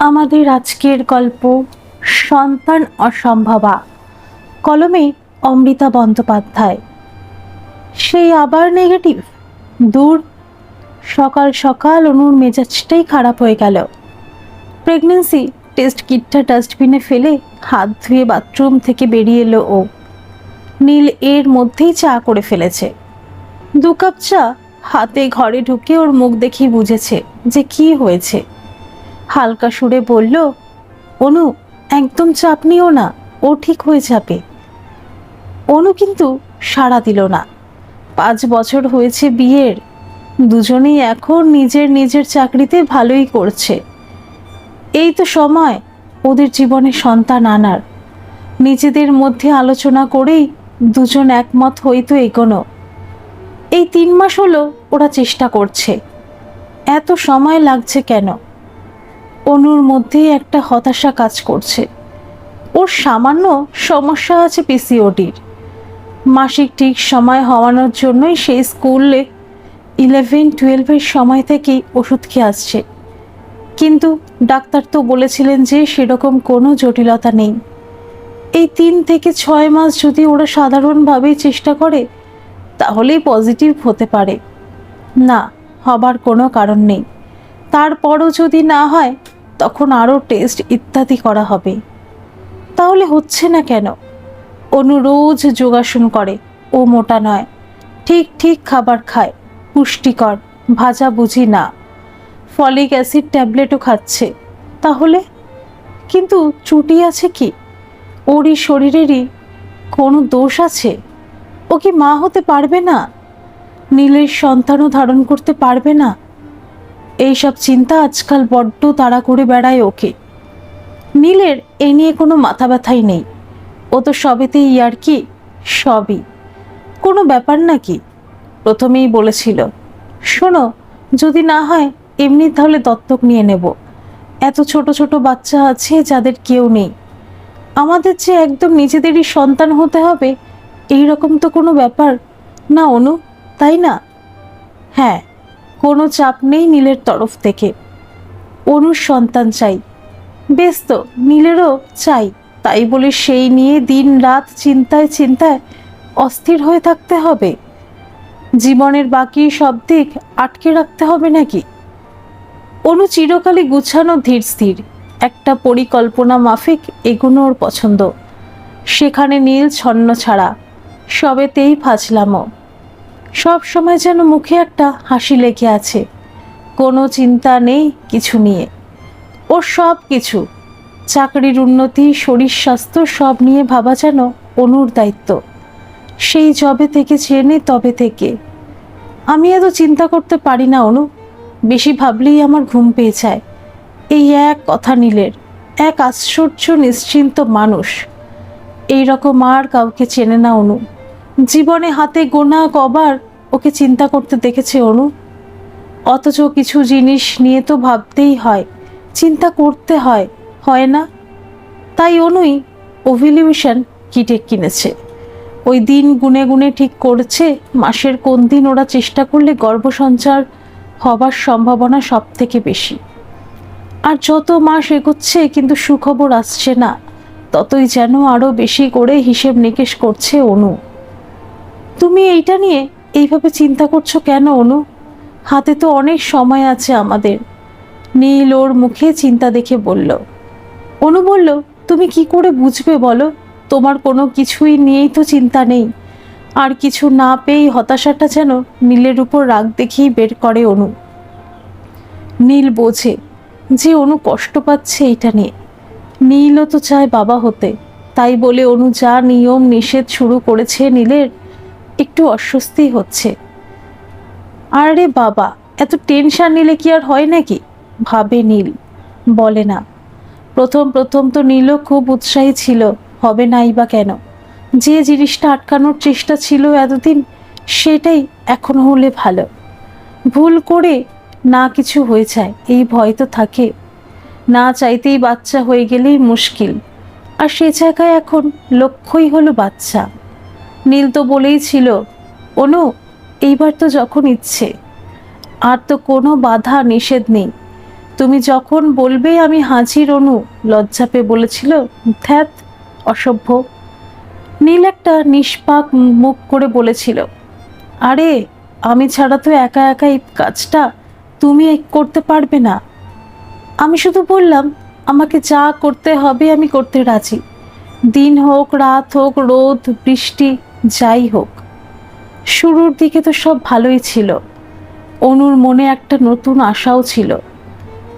আমাদের আজকের গল্প সন্তান অসম্ভবা। কলমে অমৃতা বন্দ্যোপাধ্যায়। সেই আবার নেগেটিভ। দূর। সকাল সকাল অনুর মেজাজটাই খারাপ হয়ে গেল। প্রেগন্যান্সি টেস্ট কিটটা ডাস্টবিনে ফেলে হাত ধুয়ে বাথরুম থেকে বেরিয়ে এলো ও। নীল এর মধ্যেই চা করে ফেলেছে। 2 কাপ চা হাতে ঘরে ঢুকে ওর মুখ দেখেই বুঝেছে যে কি হয়েছে। হালকা সুরে বলল, অনু একদম চাপ নিও না, ও ঠিক হয়ে যাবে। অনু কিন্তু সাড়া দিল না। 5 বছর হয়েছে বিয়ের, দুজনেই এখন নিজের নিজের চাকরিতে ভালোই করছে। এই তো সময় ওদের জীবনে সন্তান আনার। নিজেদের মধ্যে আলোচনা করেই দুজন একমত হইতো এগোনো। এই 3 মাস হলো ওরা চেষ্টা করছে। এত সময় লাগছে কেন? অনুর মধ্যে একটা হতাশা কাজ করছে। ওর সামান্য সমস্যা আছে পিসিওডির। মাসিক ঠিক সময় হওয়ানোর জন্যই সেই স্কুলে 11-12 সময় থেকেই ওষুধ খেয়ে আসছে। কিন্তু ডাক্তার তো বলেছিলেন যে সেরকম কোনো জটিলতা নেই। এই 3 থেকে 6 মাস যদি ওরা সাধারণভাবেই চেষ্টা করে তাহলেই পজিটিভ হতে পারে। না হবার কোনো কারণ নেই। তারপরও যদি না হয় তখন আরও টেস্ট ইত্যাদি করা হবে। তাহলে হচ্ছে না কেন? অনু রোজ যোগাসন করে, ও মোটা নয়, ঠিক ঠিক খাবার খায়, পুষ্টিকর, ভাজাভুজি না। ফলিক অ্যাসিড ট্যাবলেটও খাচ্ছে। তাহলে কিন্তু ত্রুটি আছে কি? ওরই শরীরেরই কোনো দোষ আছে? ও কি মা হতে পারবে না? নীলের সন্তানও ধারণ করতে পারবে না? এইসব চিন্তা আজকাল বড্ড তাড়া করে বেড়ায় ওকে। নীলের এ নিয়ে কোনো মাথা ব্যথাই নেই। ও তো সবেতেই ইয়ার্কি, সবই কোনো ব্যাপার নাকি। প্রথমেই বলেছিল, শোনো যদি না হয় এমনি তাহলে দত্তক নিয়ে নেব। এত ছোট ছোট বাচ্চা আছে যাদের কেউ নেই। আমাদের যে একদম নিজেদেরই সন্তান হতে হবে এই রকম তো কোনো ব্যাপার না অনু, তাই না? হ্যাঁ, কোনো চাপ নেই নীলের তরফ থেকে। অনুর সন্তান চাই। বেশ তো, নীলেরও চাই। তাই বলে সেই নিয়ে দিন রাত চিন্তায় চিন্তায় অস্থির হয়ে থাকতে হবে? জীবনের বাকি সব দিক আটকে রাখতে হবে নাকি? অনু চিরকালই গুছানো ধীর স্থির, একটা পরিকল্পনা মাফিক এগোনো ওর পছন্দ। সেখানে নীল ছন্ন ছাড়া, সবেতেই ফাজলামো। সব সময় যেন মুখে একটা হাসি লেগে আছে। কোনো চিন্তা নেই কিছু নিয়ে। ওর সব কিছু, চাকরির উন্নতি, শরীর স্বাস্থ্য সব নিয়ে ভাবা যেন অনুর দায়িত্ব। সেই যবে থেকে চেনে তবে থেকে। আমি এত চিন্তা করতে পারি না অনু, বেশি ভাবলেই আমার ঘুম পেয়ে যায়। এই এক কথা নীলের, এক আশ্চর্য নিশ্চিন্ত মানুষ। এই রকম আর কাউকে চেনে না অনু। জীবনে হাতে গোনা কবার ওকে চিন্তা করতে দেখেছে অনু। অথচ কিছু জিনিস নিয়ে তো ভাবতেই হয়, চিন্তা করতে হয়, হয় না? তাই অনুই ওভ্যালুয়েশন কিটে কিনেছে। ওই দিন গুনে গুনে ঠিক করছে মাসের কোন দিন ওরা চেষ্টা করলে গর্ভসঞ্চার হবার সম্ভাবনা সব থেকে বেশি। আর যত মাস এগোচ্ছে কিন্তু সুখবর আসছে না, ততই যেন আরও বেশি করে হিসেব নিকেশ করছে অনু। তুমি এইটা নিয়ে এইভাবে চিন্তা করছো কেন অনু? হাতে তো অনেক সময় আছে আমাদের। নীল ওর মুখে চিন্তা দেখে বলল। অনু বলল, তুমি কি করে বুঝবে বলো? তোমার কোনো কিছুই নিয়েই তো চিন্তা নেই। আর কিছু না পেয়েই হতাশাটা যেন নীলের উপর রাগ দেখেই বের করে অনু। নীল বোঝে যে অনু কষ্ট পাচ্ছে এটা নিয়ে। নীলও তো চায় বাবা হতে, তাই বলে অনু যা নিয়ম নিষেধ শুরু করেছে নীলের একটু অস্বস্তি হচ্ছে। আরে বাবা, এত টেনশন নিলে কি আর হয় নাকি? ভাবে নীল, বলে না। প্রথম প্রথম তো নীলও খুব উৎসাহী ছিল, হবে নাই বা কেন। যে জিনিসটা আটকানোর চেষ্টা ছিল এতদিন, সেটাই এখন হলে ভালো। ভুল করে না কিছু হয়ে যায় এই ভয় তো থাকে। না চাইতেই বাচ্চা হয়ে গেলেই মুশকিল। আর সে জায়গায় এখন লক্ষ্যই হলো বাচ্চা। নীল তো বলেই ছিল, অনু এইবার তো যখন ইচ্ছে, আর তো কোনো বাধা নিষেধ নেই। তুমি যখন বলবে আমি হাজির অনু, লজ্জা পেয়ে বলেছিল। ধ্যাত, অসভ্য। নীল একটা নিষ্পাক মুখ করে বলেছিল, আরে আমি ছাড়া তো একা একা এই কাজটা তুমি করতে পারবে না। আমি শুধু বললাম আমাকে যা করতে হবে আমি করতে রাজি, দিন হোক রাত হোক রোদ বৃষ্টি যাই হোক। শুরুর দিকে তো সব ভালোই ছিল, অনুর মনে একটা নতুন আশাও ছিল,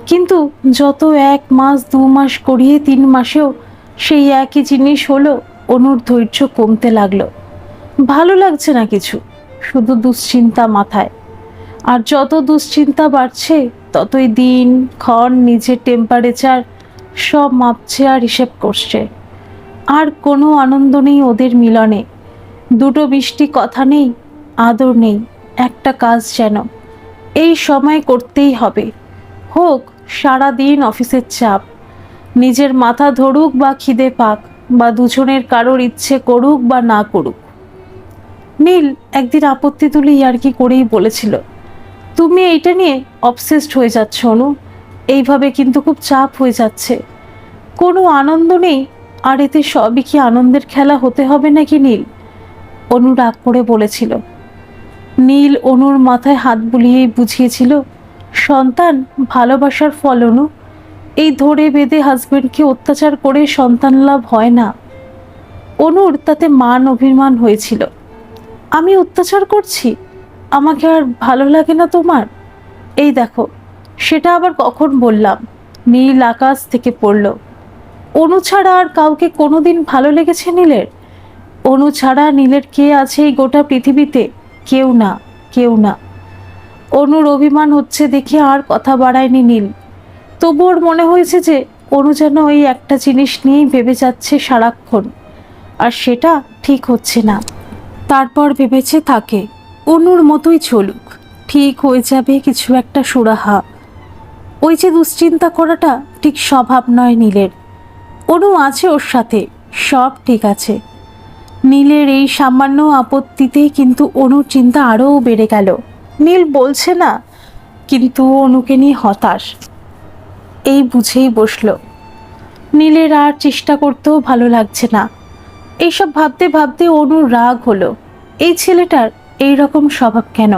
কিন্তু যত 1 মাস 2 মাস গড়িয়ে 3 মাসেও সেই একই জিনিস হলো, অনুর ধৈর্য কমতে লাগলো। ভালো লাগছে না কিছু, শুধু দুশ্চিন্তা মাথায়। আর যত দুশ্চিন্তা বাড়ছে ততই দিন ক্ষণ নিজের টেম্পারেচার সব মাপছে আর হিসেব করছে। আর কোনো আনন্দ নেই ওদের মিলনে, দুটো মিষ্টি কথা নেই, আদর নেই, একটা কাজ যেন এই সময় করতেই হবে, হোক সারা দিন অফিসের চাপ, নিজের মাথা ধরুক বা খিদে পাক, বা দুজনের কারোর ইচ্ছে করুক বা না করুক। নীল একদিন আপত্তি তুলে ইয়ার্কি করেই বলেছিল, তুমি এইটা নিয়ে অবসেসড হয়ে যাচ্ছ অনু, এইভাবে কিন্তু খুব চাপ হয়ে যাচ্ছে, কোনো আনন্দ নেই। আর এতে সবই কি আনন্দের খেলা হতে হবে নাকি নীল? অনু রাগ করে বলেছিল। নীল অনুর মাথায় হাত বুলিয়েই বুঝিয়েছিল, সন্তান ভালোবাসার ফল অনু, এই ধরে বেঁধে হাজবেন্ডকে অত্যাচার করে সন্তান লাভ হয় না। অনুর তাতে মান অভিমান হয়েছিল, আমি অত্যাচার করছি, আমাকে আর ভালো লাগে না তোমার? এই দেখো, সেটা আবার কখন বললাম? নীল আকাশ থেকে পড়ল। অনু ছাড়া আর কাউকে কোনোদিন ভালো লেগেছে নীলের? অনু ছাড়া নীলের কে আছে এই গোটা পৃথিবীতে? কেউ না, কেউ না। অনুর অভিমান হচ্ছে দেখে আর কথা বাড়ায়নি নীল। তবু ওর মনে হয়েছে যে অনু যেন ওই একটা জিনিস নিয়েই ভেবে যাচ্ছে সারাক্ষণ, আর সেটা ঠিক হচ্ছে না। তারপর ভেবেছে থাকে, অনুর মতোই চলুক, ঠিক হয়ে যাবে কিছু একটা সুরাহা। ওই যে দুশ্চিন্তা করাটা ঠিক স্বভাব নয় নীলের। অনু আছে ওর সাথে, সব ঠিক আছে। নীলের এই সামান্য আপত্তিতেই কিন্তু অনুর চিন্তা আরও বেড়ে গেল। নীল বলছে না, কিন্তু অনুকে নিয়ে হতাশ, এই বুঝেই বসল। নীলের আর চেষ্টা করতেও ভালো লাগছে না। এইসব ভাবতে ভাবতে অনুর রাগ হলো, এই ছেলেটার এই রকম স্বভাব কেন?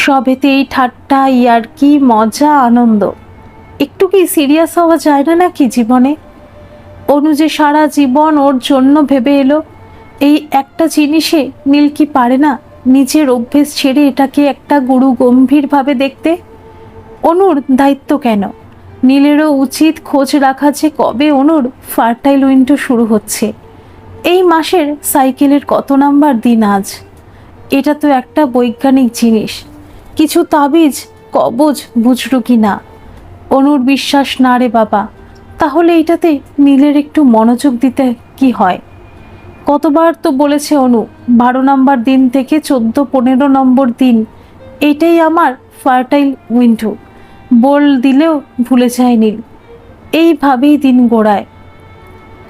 সবেতে এই ঠাট্টা ইয়ার্কি মজা আনন্দ, একটু কি সিরিয়াস হওয়া যায় না নাকি জীবনে? অনু যে সারা জীবন ওর জন্য ভেবে এলো, এই একটা জিনিসে নীল কি পারে না নিজের অভ্যেস ছেড়ে এটাকে একটা গুরু গম্ভীরভাবে দেখতে? অনুর দায়িত্ব কেন? নীলেরও উচিত খোঁজ রাখা যে কবে অনুর ফার্টাইল উইন্ডো শুরু হচ্ছে, এই মাসের সাইকেলের কত নাম্বার দিন আজ। এটা তো একটা বৈজ্ঞানিক জিনিস, কিছু তাবিজ কবজ বুঝল কি না? অনুর বিশ্বাস না রে বাবা, তাহলে এটাতে নীলের একটু মনোযোগ দিতে কি হয়? কতবার তো বলেছে অনু, 12 নম্বর দিন থেকে 14-15 নম্বর দিন এটাই আমার ফার্টাইল উইন্ডো, বল দিলেও ভুলে যায় নীল। এইভাবেই দিন গোড়ায়,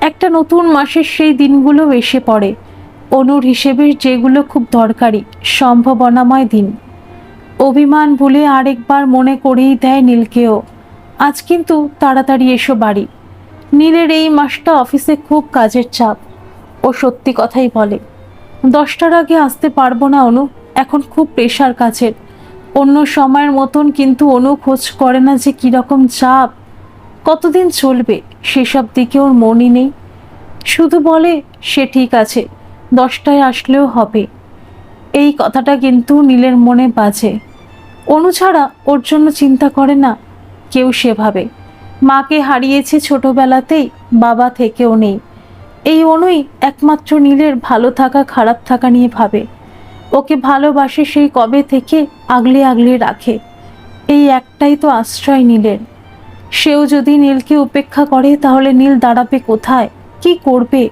একটা নতুন মাসের সেই দিনগুলো এসে পড়ে অনুর হিসেবে, যেগুলো খুব দরকারি সম্ভাবনাময় দিন। অভিমান ভুলে আরেকবার মনে করেই দেয় নীলকেও, আজ কিন্তু তাড়াতাড়ি এসো বাড়ি। নীলের এই মাসটা অফিসে খুব কাজের চাপ, ও সত্যি কথাই বলে। 10টার আগে আসতে পারবো না অনু, এখন খুব প্রেশার কাজের। অন্য সময়ের মতন কিন্তু অনু খোঁজ করে না যে কীরকম চাপ, কতদিন চলবে সেসব দিকে ওর মনই নেই। শুধু বলে সে ঠিক আছে, 10টায় আসলেও হবে। এই কথাটা কিন্তু নীলের মনে বাজে। অনু ছাড়া ওর জন্য চিন্তা করে না কেউ সেভাবে। মাকে হারিয়েছে ছোটবেলাতেই, বাবা থেকেও নেই। এই অনুই একমাত্র নীলের ভালো থাকা খারাপ থাকা নিয়ে ভাবে। ওকে ভালোবাসে সেই কবে থেকে, আগলে আগলে রাখে। এই একটাই তো আশ্রয় নীলের। সেও যদি নীলকে উপেক্ষা করে তাহলে নীল দাঁড়াবে কোথায়, কি করবে?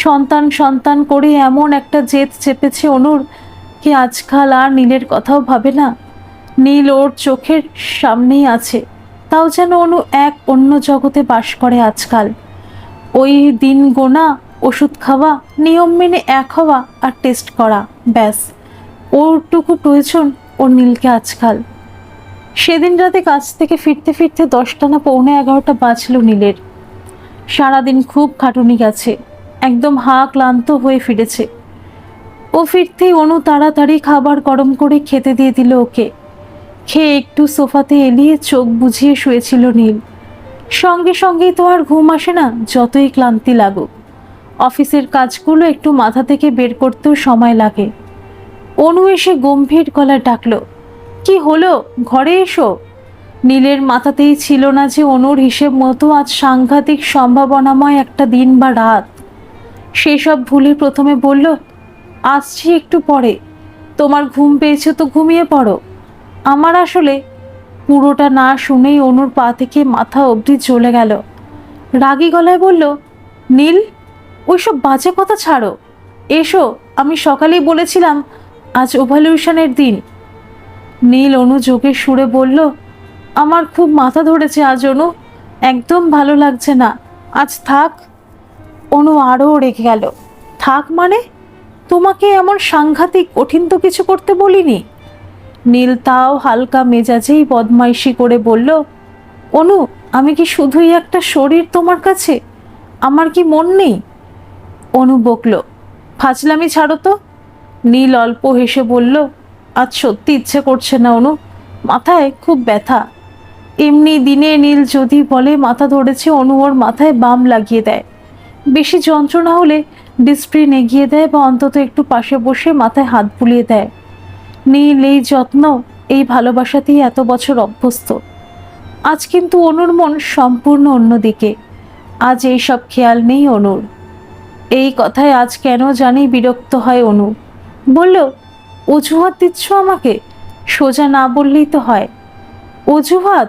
সন্তান সন্তান করে এমন একটা জেদ চেপেছে অনুর, কি আজকাল আর নীলের কথাও ভাবে না। নীল ওর চোখের সামনেই আছে, তাও যেন অনু এক অন্য জগতে বাস করে আজকাল। ওই দিন গোনা, ওষুধ খাওয়া, নিয়ম মেনে এক হওয়া আর টেস্ট করা, ব্যাস ওরটুকু প্রয়োজন ওর নীলকে আজকাল। সেদিন রাতে কাজ থেকে ফিরতে ফিরতে 10টা না পৌনে 11টা বাজলো নীলের। সারাদিন খুব খাটুনি গেছে, একদম ক্লান্ত হয়ে ফিরেছে। ও ফিরতেই অনু তাড়াতাড়ি খাবার গরম করে খেতে দিয়ে দিল ওকে। খেয়ে একটু সোফাতে এলিয়ে চোখ বুজিয়ে শুয়েছিল নীল। সঙ্গে সঙ্গেই তো আর ঘুম আসে না, যতই ক্লান্তি লাগুক। অফিসের কাজগুলো একটু মাথা থেকে বের করতেও সময় লাগে। অনু এসে গম্ভীর গলায় ডাকলো, কি হলো, ঘরে এসো। নীলের মাথাতেই ছিল না যে অনুর হিসেব মতো আজ সাংঘাতিক সম্ভাবনাময় একটা দিন বা রাত। সেসব ভুলে প্রথমে বলল, আসছি একটু পরে, তোমার ঘুম পেয়েছে তো ঘুমিয়ে পড়ো। আমার আসলে পুরোটা না শুনেই অনুর পা থেকে মাথা অবধি চলে গেল। রাগী গলায় বলল, নীল, ওইসব বাজে কথা ছাড়ো, এসো। আমি সকালেই বলেছিলাম আজ ওভালিউশনের দিন। নীল অনুযোগের সুরে বলল, আমার খুব মাথা ধরেছে আজ অনু, একদম ভালো লাগছে না, আজ থাক। অনু আরও রেগে গেল, থাক মানে? তোমাকে এমন সাংঘাতিক কঠিন তো কিছু করতে বলিনি। নীল তাও হালকা মেজাজেই বদমাইশি করে বলল, অনু, আমি কি শুধুই একটা শরীর তোমার কাছে? আমার কি মন নেই? অনু বকল, ফাজলামি ছাড়ো তো। নীল অল্প হেসে বলল, আজ সত্যি ইচ্ছে করছে না অনু, মাথায় খুব ব্যথা। এমনি দিনে নীল যদি বলে মাথা ধরেছে, অনু ওর মাথায় বাম লাগিয়ে দেয়। বেশি যন্ত্রণা হলে ডিসপ্রিন এগিয়ে দেয় বা অন্তত একটু পাশে বসে মাথায় হাত বুলিয়ে দেয়। নীল এই যত্ন, এই ভালোবাসাতেই এত বছর অভ্যস্ত। আজ কিন্তু অনুর মন সম্পূর্ণ অন্যদিকে। আজ এই সব খেয়াল নেই অনুর। এই কথায় আজ কেন জানি বিরক্ত হয় অনু। বলল, অজুহাত দিচ্ছ আমাকে? সোজা না বললেই তো হয়। অজুহাত?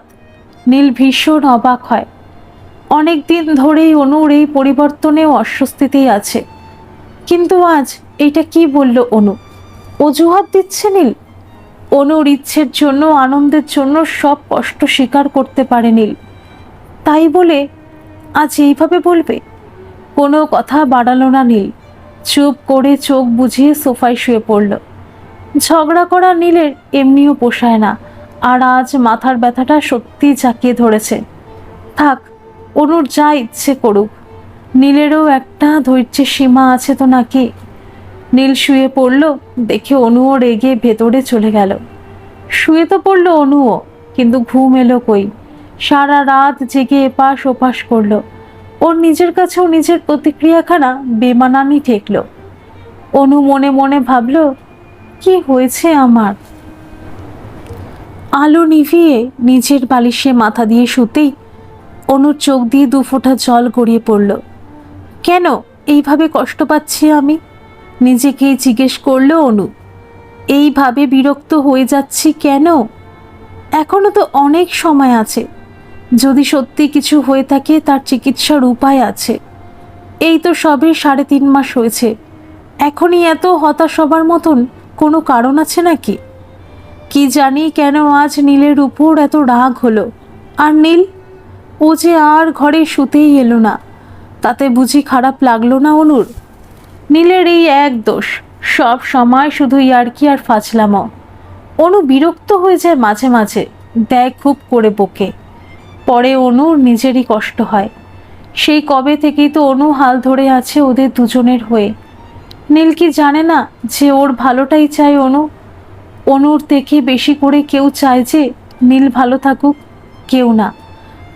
নীল ভীষণ অবাক হয়। অনেক দিন ধরেই অনুর এই পরিবর্তনেও অস্বস্তিতেই আছে, কিন্তু আজ এইটা কি বলল অনু? অজুহাত দিচ্ছে নীল? অনুর ইচ্ছের জন্য, আনন্দের জন্য সব কষ্ট স্বীকার করতে পারে নীল, তাই বলে আজ এইভাবে বলবে? কোনো কথা বাড়ালো না নীল, চুপ করে চোখ বুজিয়ে সোফায় শুয়ে পড়ল। ঝগড়া করা নীলের এমনিও পোষায় না, আর আজ মাথার ব্যথাটা সত্যিই জাঁকিয়ে ধরেছে। থাক, অনুর যা ইচ্ছে করুক, নীলেরও একটা ধৈর্যের সীমা আছে তো নাকি। নীল শুয়ে পড়ল, দেখে অনুও রেগে ভেতরে চলে গেল। শুয়ে তো পড়ল অনুও, কিন্তু ঘুম এলো কই। সারা রাত জেগে এপাশ ওপাশ করলো। ওর নিজের কাছেও নিজের প্রতিক্রিয়াখানা বেমানানি ঠেকল। অনু মনে মনে ভাবল, কি হয়েছে আমার? আলো নিভিয়ে নিজের বালিশে মাথা দিয়ে শুতেই অনুর চোখ দিয়ে 2 ফোঁটা জল গড়িয়ে পড়ল। কেন এইভাবে কষ্ট পাচ্ছি আমি? নিজেকেই জিজ্ঞেস করলো অনু। এইভাবে বিরক্ত হয়ে যাচ্ছি কেন? এখনো তো অনেক সময় আছে, যদি সত্যি কিছু হয়ে থাকে তার চিকিৎসার উপায় আছে। এই তো সবে 3.5 মাস হয়েছে, এখনই এত হতাশ হবার মতন কোনো কারণ আছে নাকি? কি জানি কেন আজ নীলের উপর এত রাগ হলো। আর নীল, ও যে আর ঘরে শুতেই এলো না, তাতে বুঝি খারাপ লাগলো না অনুর? নীলের এই এক দোষ, সব সময় শুধু ইয়ার্কি আর ফাজলামো। অনু বিরক্ত হয়ে যায় মাঝে মাঝে, দেয় খুব করে বকে। পরে অনুর নিজেরই কষ্ট হয়। সেই কবে থেকেই তো অনু হাল ধরে আছে ওদের দুজনের হয়ে। নীল কি জানে না যে ওর ভালোটাই চায় অনু? অনুর থেকে বেশি করে কেউ চায় যে নীল ভালো থাকুক? কেউ না।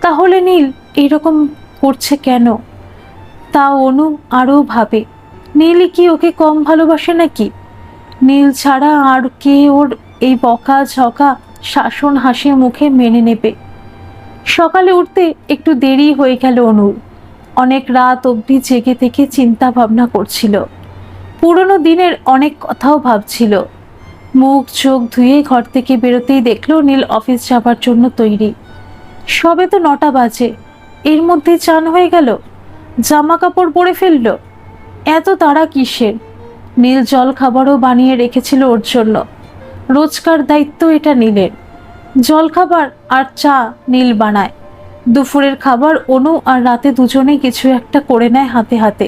তাহলে নীল এরকম করছে কেন? তা অনু আরও ভাবে, নীলই কি ওকে কম ভালোবাসে নাকি? নীল ছাড়া আর কে ওর এই বকা ঝকা শাসন হাসি মুখে মেনে নেবে? সকালে উঠতে একটু দেরি হয়ে গেল অনুর। অনেক রাত অবধি জেগে থেকে চিন্তা ভাবনা করছিল, পুরনো দিনের অনেক কথাও ভাবছিল। মুখ চোখ ধুয়ে ঘর থেকে বেরোতেই দেখলো নীল অফিস যাবার জন্য তৈরি। সবে তো 9টা বাজে, এর মধ্যে চান হয়ে গেল, জামা কাপড় পরে ফেলল। এত তাড়া কিসের? নীল জল খাবারও বানিয়ে রেখেছিল ওর জন্য। রোজকার দায়িত্ব এটা নীলের। জল খাবার আর চা নীল বানায়, দুপুরের খাবার অনু, আর রাতে দুজনে কিছু একটা করে নেয় হাতে হাতে।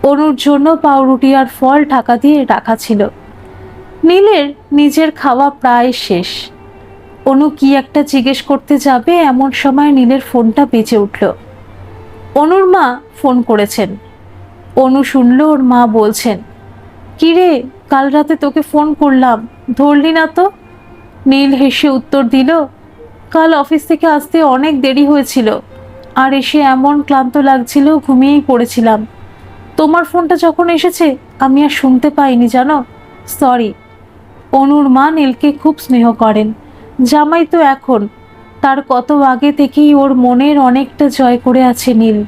অনুর জন্য পাউরুটি আর ফল ঢাকা দিয়ে রাখা ছিল। নীলের নিজের খাওয়া প্রায় শেষ। অনু কি একটা জিজ্ঞেস করতে যাবে এমন সময় নীলের ফোনটা বেজে উঠল। অনুর মা ফোন করেছেন। অনু শুনল ওর মা বলছেন, কিরে, কাল রাতে তোকে ফোন করলাম, ধরলি না তো? নীল হেসে উত্তর দিল, কাল অফিস থেকে আসতে অনেক দেরি হয়েছিল, আর এসে এমন ক্লান্ত লাগছিল, ঘুমিয়েই পড়েছিলাম। তোমার ফোনটা যখন এসেছে আমি আর শুনতে পাইনি, জানো, সরি। অনুর মা নীলকে খুব স্নেহ করেন, জামাই তো এখন, তার কত আগে থেকেই ওর মনের অনেকটা জয় করে আছে নীল।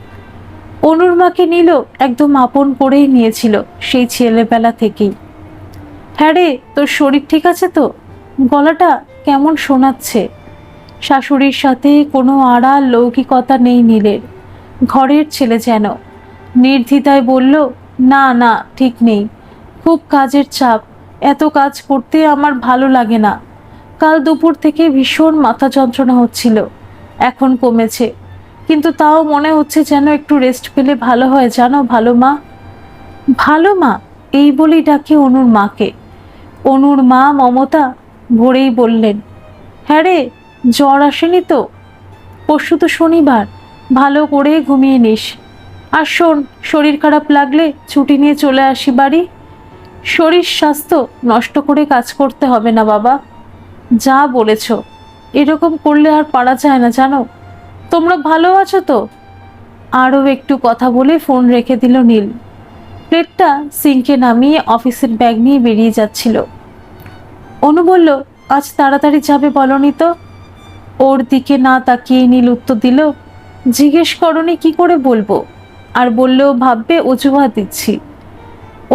অনুর মাকে নীল একদম আপন করেই নিয়েছিল সেই ছেলেবেলা থেকেই। হ্যাঁ রে, তোর শরীর ঠিক আছে তো? গলাটা কেমন শোনাচ্ছে? শাশুড়ির সাথে কোনো আড়াল লৌকিকতা নেই নীলের, ঘরের ছেলে যেন। নির্দ্বিধায় বলল, না না, ঠিক নেই, খুব কাজের চাপ, এত কাজ করতে আমার ভালো লাগে না। কাল দুপুর থেকে ভীষণ মাথা যন্ত্রণা হচ্ছিল, এখন কমেছে, কিন্তু তাও মনে হচ্ছে যেন একটু রেস্ট পেলে ভালো হয়, জানো ভালো মা। ভালো মা এই বলেই ডাকে অনুর মাকে। অনুর মা মমতা ভরেই বললেন, হ্যাঁ রে, জ্বর আসেনি তো? পরশু তো শনিবার, ভালো করে ঘুমিয়ে নিস। আর শোন, শরীর খারাপ লাগলে ছুটি নিয়ে চলে আসি বাড়ি। শরীর স্বাস্থ্য নষ্ট করে কাজ করতে হবে না বাবা। যা বলেছ, এরকম করলে আর পারা যায় না, জানো। তোমরা ভালো আছো তো? আরও একটু কথা বলে ফোন রেখে দিল নীল। প্লেটটা সিঙ্কে নামিয়ে অফিসের ব্যাগ নিয়ে বেরিয়ে যাচ্ছিল। অনু বলল, আজ তাড়াতাড়ি যাবে বলনি তো? ওর দিকে না তাকিয়ে নীল উত্তর দিল, জিজ্ঞেস করনি কি করে বলবো, আর বললেও ভাববে অজুহাত দিচ্ছি।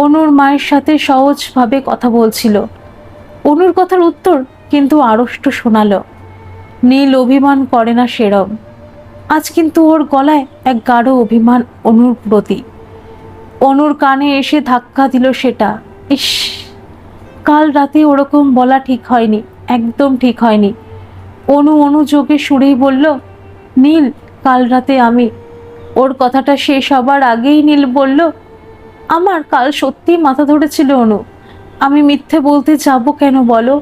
অনুর মায়ের সাথে সহজভাবে কথা বলছিল। অনুর কথার উত্তর কিন্তু আড়ষ্ট শোনালো। নীল অভিমান করে না সেরম, আজ কিন্তু ওর গলায় এক গাঢ় অভিমান অনুর প্রতি। অনুর কানে এসে ধাক্কা দিল সেটা। ইস, কাল রাতে ওরকম বলা ঠিক হয়নি, একদম ঠিক হয়নি। অনু অনুযোগে সুরেই বলল, নীল, কাল রাতে আমি। ওর কথাটা শেষ হবার আগেই নীল বলল, আমার কাল সত্যি মাথা ধরেছিল অনু, আমি মিথ্যে বলতে যাব কেন বলো?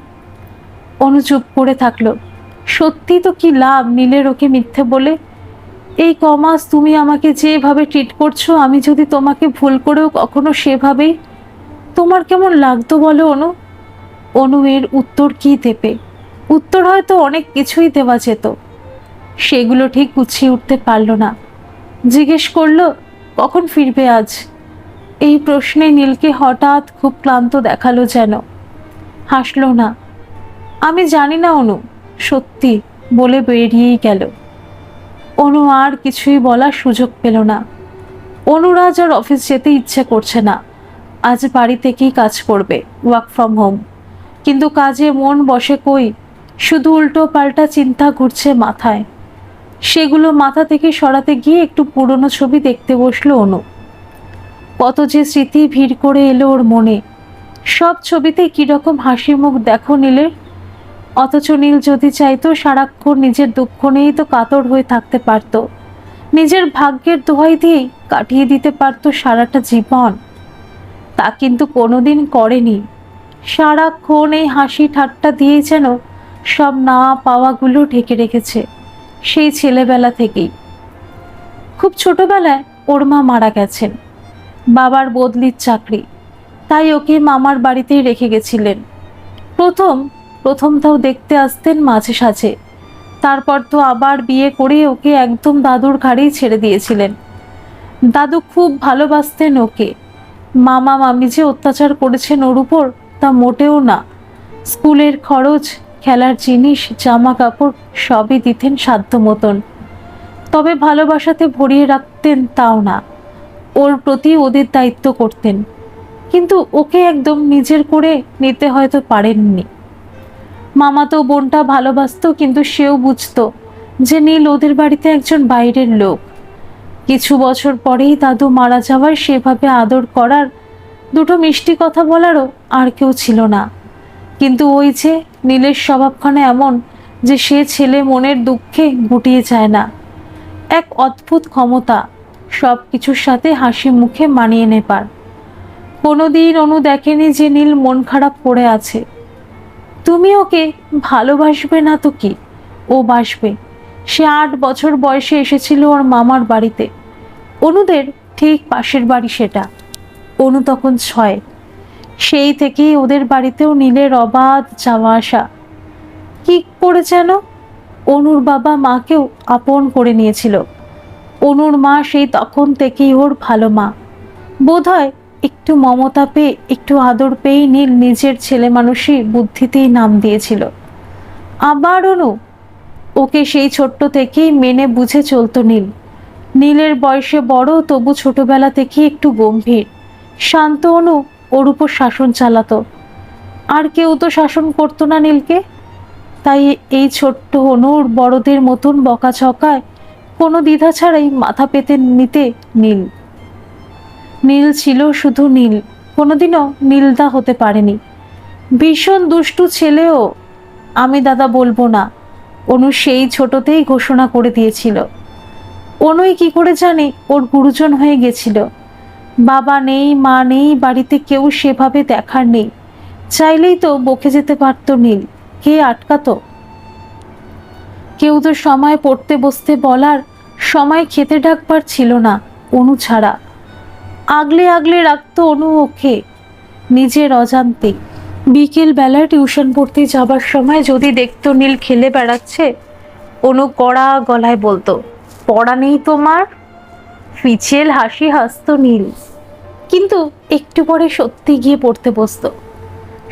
অনু চুপ করে থাকলো। সত্যি তো কি লাভ নীলের ওকে মিথ্যে বলে? এই কমাস তুমি আমাকে যেভাবে ট্রিট করছো, আমি যদি তোমাকে ভুল করেও কখনো সেভাবেই, তোমার কেমন লাগতো বলো অনু? অনু এর উত্তর কি দেবে? উত্তর হয়তো অনেক কিছুই দেওয়া যেত, সেগুলো ঠিক গুছিয়ে উঠতে পারল না। জিজ্ঞেস করলো, কখন ফিরবে আজ? এই প্রশ্নে নীলকে হঠাৎ খুব ক্লান্ত দেখালো যেন। হাসলো না। আমি জানি না অনু, সত্যি, বলে বেরিয়েই গেল। অনু আর কিছুই বলার সুযোগ পেল না। অনুর আজ আর অফিস যেতে ইচ্ছে করছে না, আজ বাড়ি থেকেই কাজ করবে, ওয়ার্ক ফ্রম হোম। কিন্তু কাজে মন বসে কই, শুধু উল্টো পাল্টা চিন্তা ঘুরছে মাথায়। সেগুলো মাথা থেকে সরাতে গিয়ে একটু পুরনো ছবি দেখতে বসলো অনু। কত যে স্মৃতি ভিড় করে এলো ওর মনে, সব ছবিতে কিরকম হাসি মুখ দেখো নীলের। অথচ নীল যদি চাইতো সারাক্ষণ নিজের দুঃখ নিয়েই তো কাতর হয়ে থাকতে পারতো, নিজের ভাগ্যের দোহাই দিয়েই কাটিয়ে দিতে পারতো সারাটা জীবন। তা কিন্তু কোনোদিন করেনি। সারাক্ষণ এই হাসি ঠাট্টা দিয়ে যেন সব না পাওয়াগুলো ঢেকে রেখেছে সেই ছেলেবেলা থেকেই। খুব ছোটবেলায় ওর মা মারা গেছেন, বাবার বদলির চাকরি, তাই ওকে মামার বাড়িতেই রেখে গেছিলেন। প্রথম প্রথম তাও দেখতে আসতেন মাঝে সাঝে, তারপর তো আবার বিয়ে করে ওকে একদম দাদুর ঘাড়েই ছেড়ে দিয়েছিলেন। দাদু খুব ভালোবাসতেন ওকে। মামা মামি যে অত্যাচার করেছেন ওর উপর তা মোটেও না। স্কুলের খরচ, খেলার জিনিস, জামা কাপড় সবই দিতেন সাধ্য মতন, তবে ভালোবাসাতে ভরিয়ে রাখতেন তাও না। ওর প্রতি ওদের দায়িত্ব করতেন, কিন্তু ওকে একদম নিজের করে নিতে হয়তো পারেননি। মামা তো বোনটা ভালোবাসতো, কিন্তু সেও বুঝতো যে নীল ওদের বাড়িতে একজন বাইরের লোক। কিছু বছর পরেই দাদু মারা যাওয়ায় সেভাবে আদর করার, দুটো মিষ্টি কথা বলারও আর কেউ ছিল না। কিন্তু ওই যে নীলের স্বভাবখানে এমন যে সে ছেলে মনের দুঃখে গুটিয়ে যায় না। এক অদ্ভুত ক্ষমতা সব কিছুর সাথে হাসি মুখে মানিয়ে নেবার। কোনোদিন অনু দেখেনি যে নীল মন খারাপ করে আছে। তুমি ওকে ভালোবাসবে না তো কি, ও বাসবে। সে 8 বছর বয়সে এসেছিল ওর মামার বাড়িতে। অনুদের ঠিক পাশের বাড়ি সেটা। অনু তখন 6। সেই থেকেই ওদের বাড়িতেও নীলের অবাধ যাওয়া আসা। কি করে যেন অনুর বাবা মাকেও আপন করে নিয়েছিল। অনুর মা সেই তখন থেকেই ওর ভালো মা। বোধহয় একটু মমতা পেয়ে, একটু আদর পেয়েই নীল নিজের ছেলে মানুষই বুদ্ধিতেই নাম দিয়েছিল। আবার অনু, ওকে সেই ছোট্ট থেকেই মেনে বুঝে চলতো নীল। নীলের বয়সে বড়, তবু ছোটবেলা থেকেই একটু গম্ভীর শান্ত অনু ওর উপর শাসন চালাতো। আর কেউ তো শাসন করতো না নীলকে। তাই এই ছোট্ট অনুর বড়দের মতন বকাঝকায় কোনো দ্বিধা ছাড়াই মাথা পেতে নিতে নীল। নীল ছিল শুধু নীল, কোনোদিনও নীলদা হতে পারেনি। ভীষণ দুষ্টু ছেলেও। আমি দাদা বলবো না, অনু সেই ছোটতেই ঘোষণা করে দিয়েছিল। অনুই কি করে জানে ওর গুরুজন হয়ে গেছিল। বাবা নেই, মা নেই, বাড়িতে কেউ সেভাবে দেখার নেই। চাইলেই তো বকে যেতে পারতো নীল, কে আটকাতো? কেউ তো সময় পড়তে বসতে বলার, সময় খেতে ডাকবার ছিল না অনু ছাড়া। আগলে আগলে রাখতো অনু ওকে নিজের অজান্তে। বিকেল বেলায় টিউশন পড়তে যাবার সময় যদি দেখতো নীল খেলে বেড়াচ্ছে, অনু কড়া গলায় বলতো, পড়া নেই তোমার? ফিচেল হাসি হাসতো নীল, কিন্তু একটু পরে সত্যি গিয়ে পড়তে বসতো।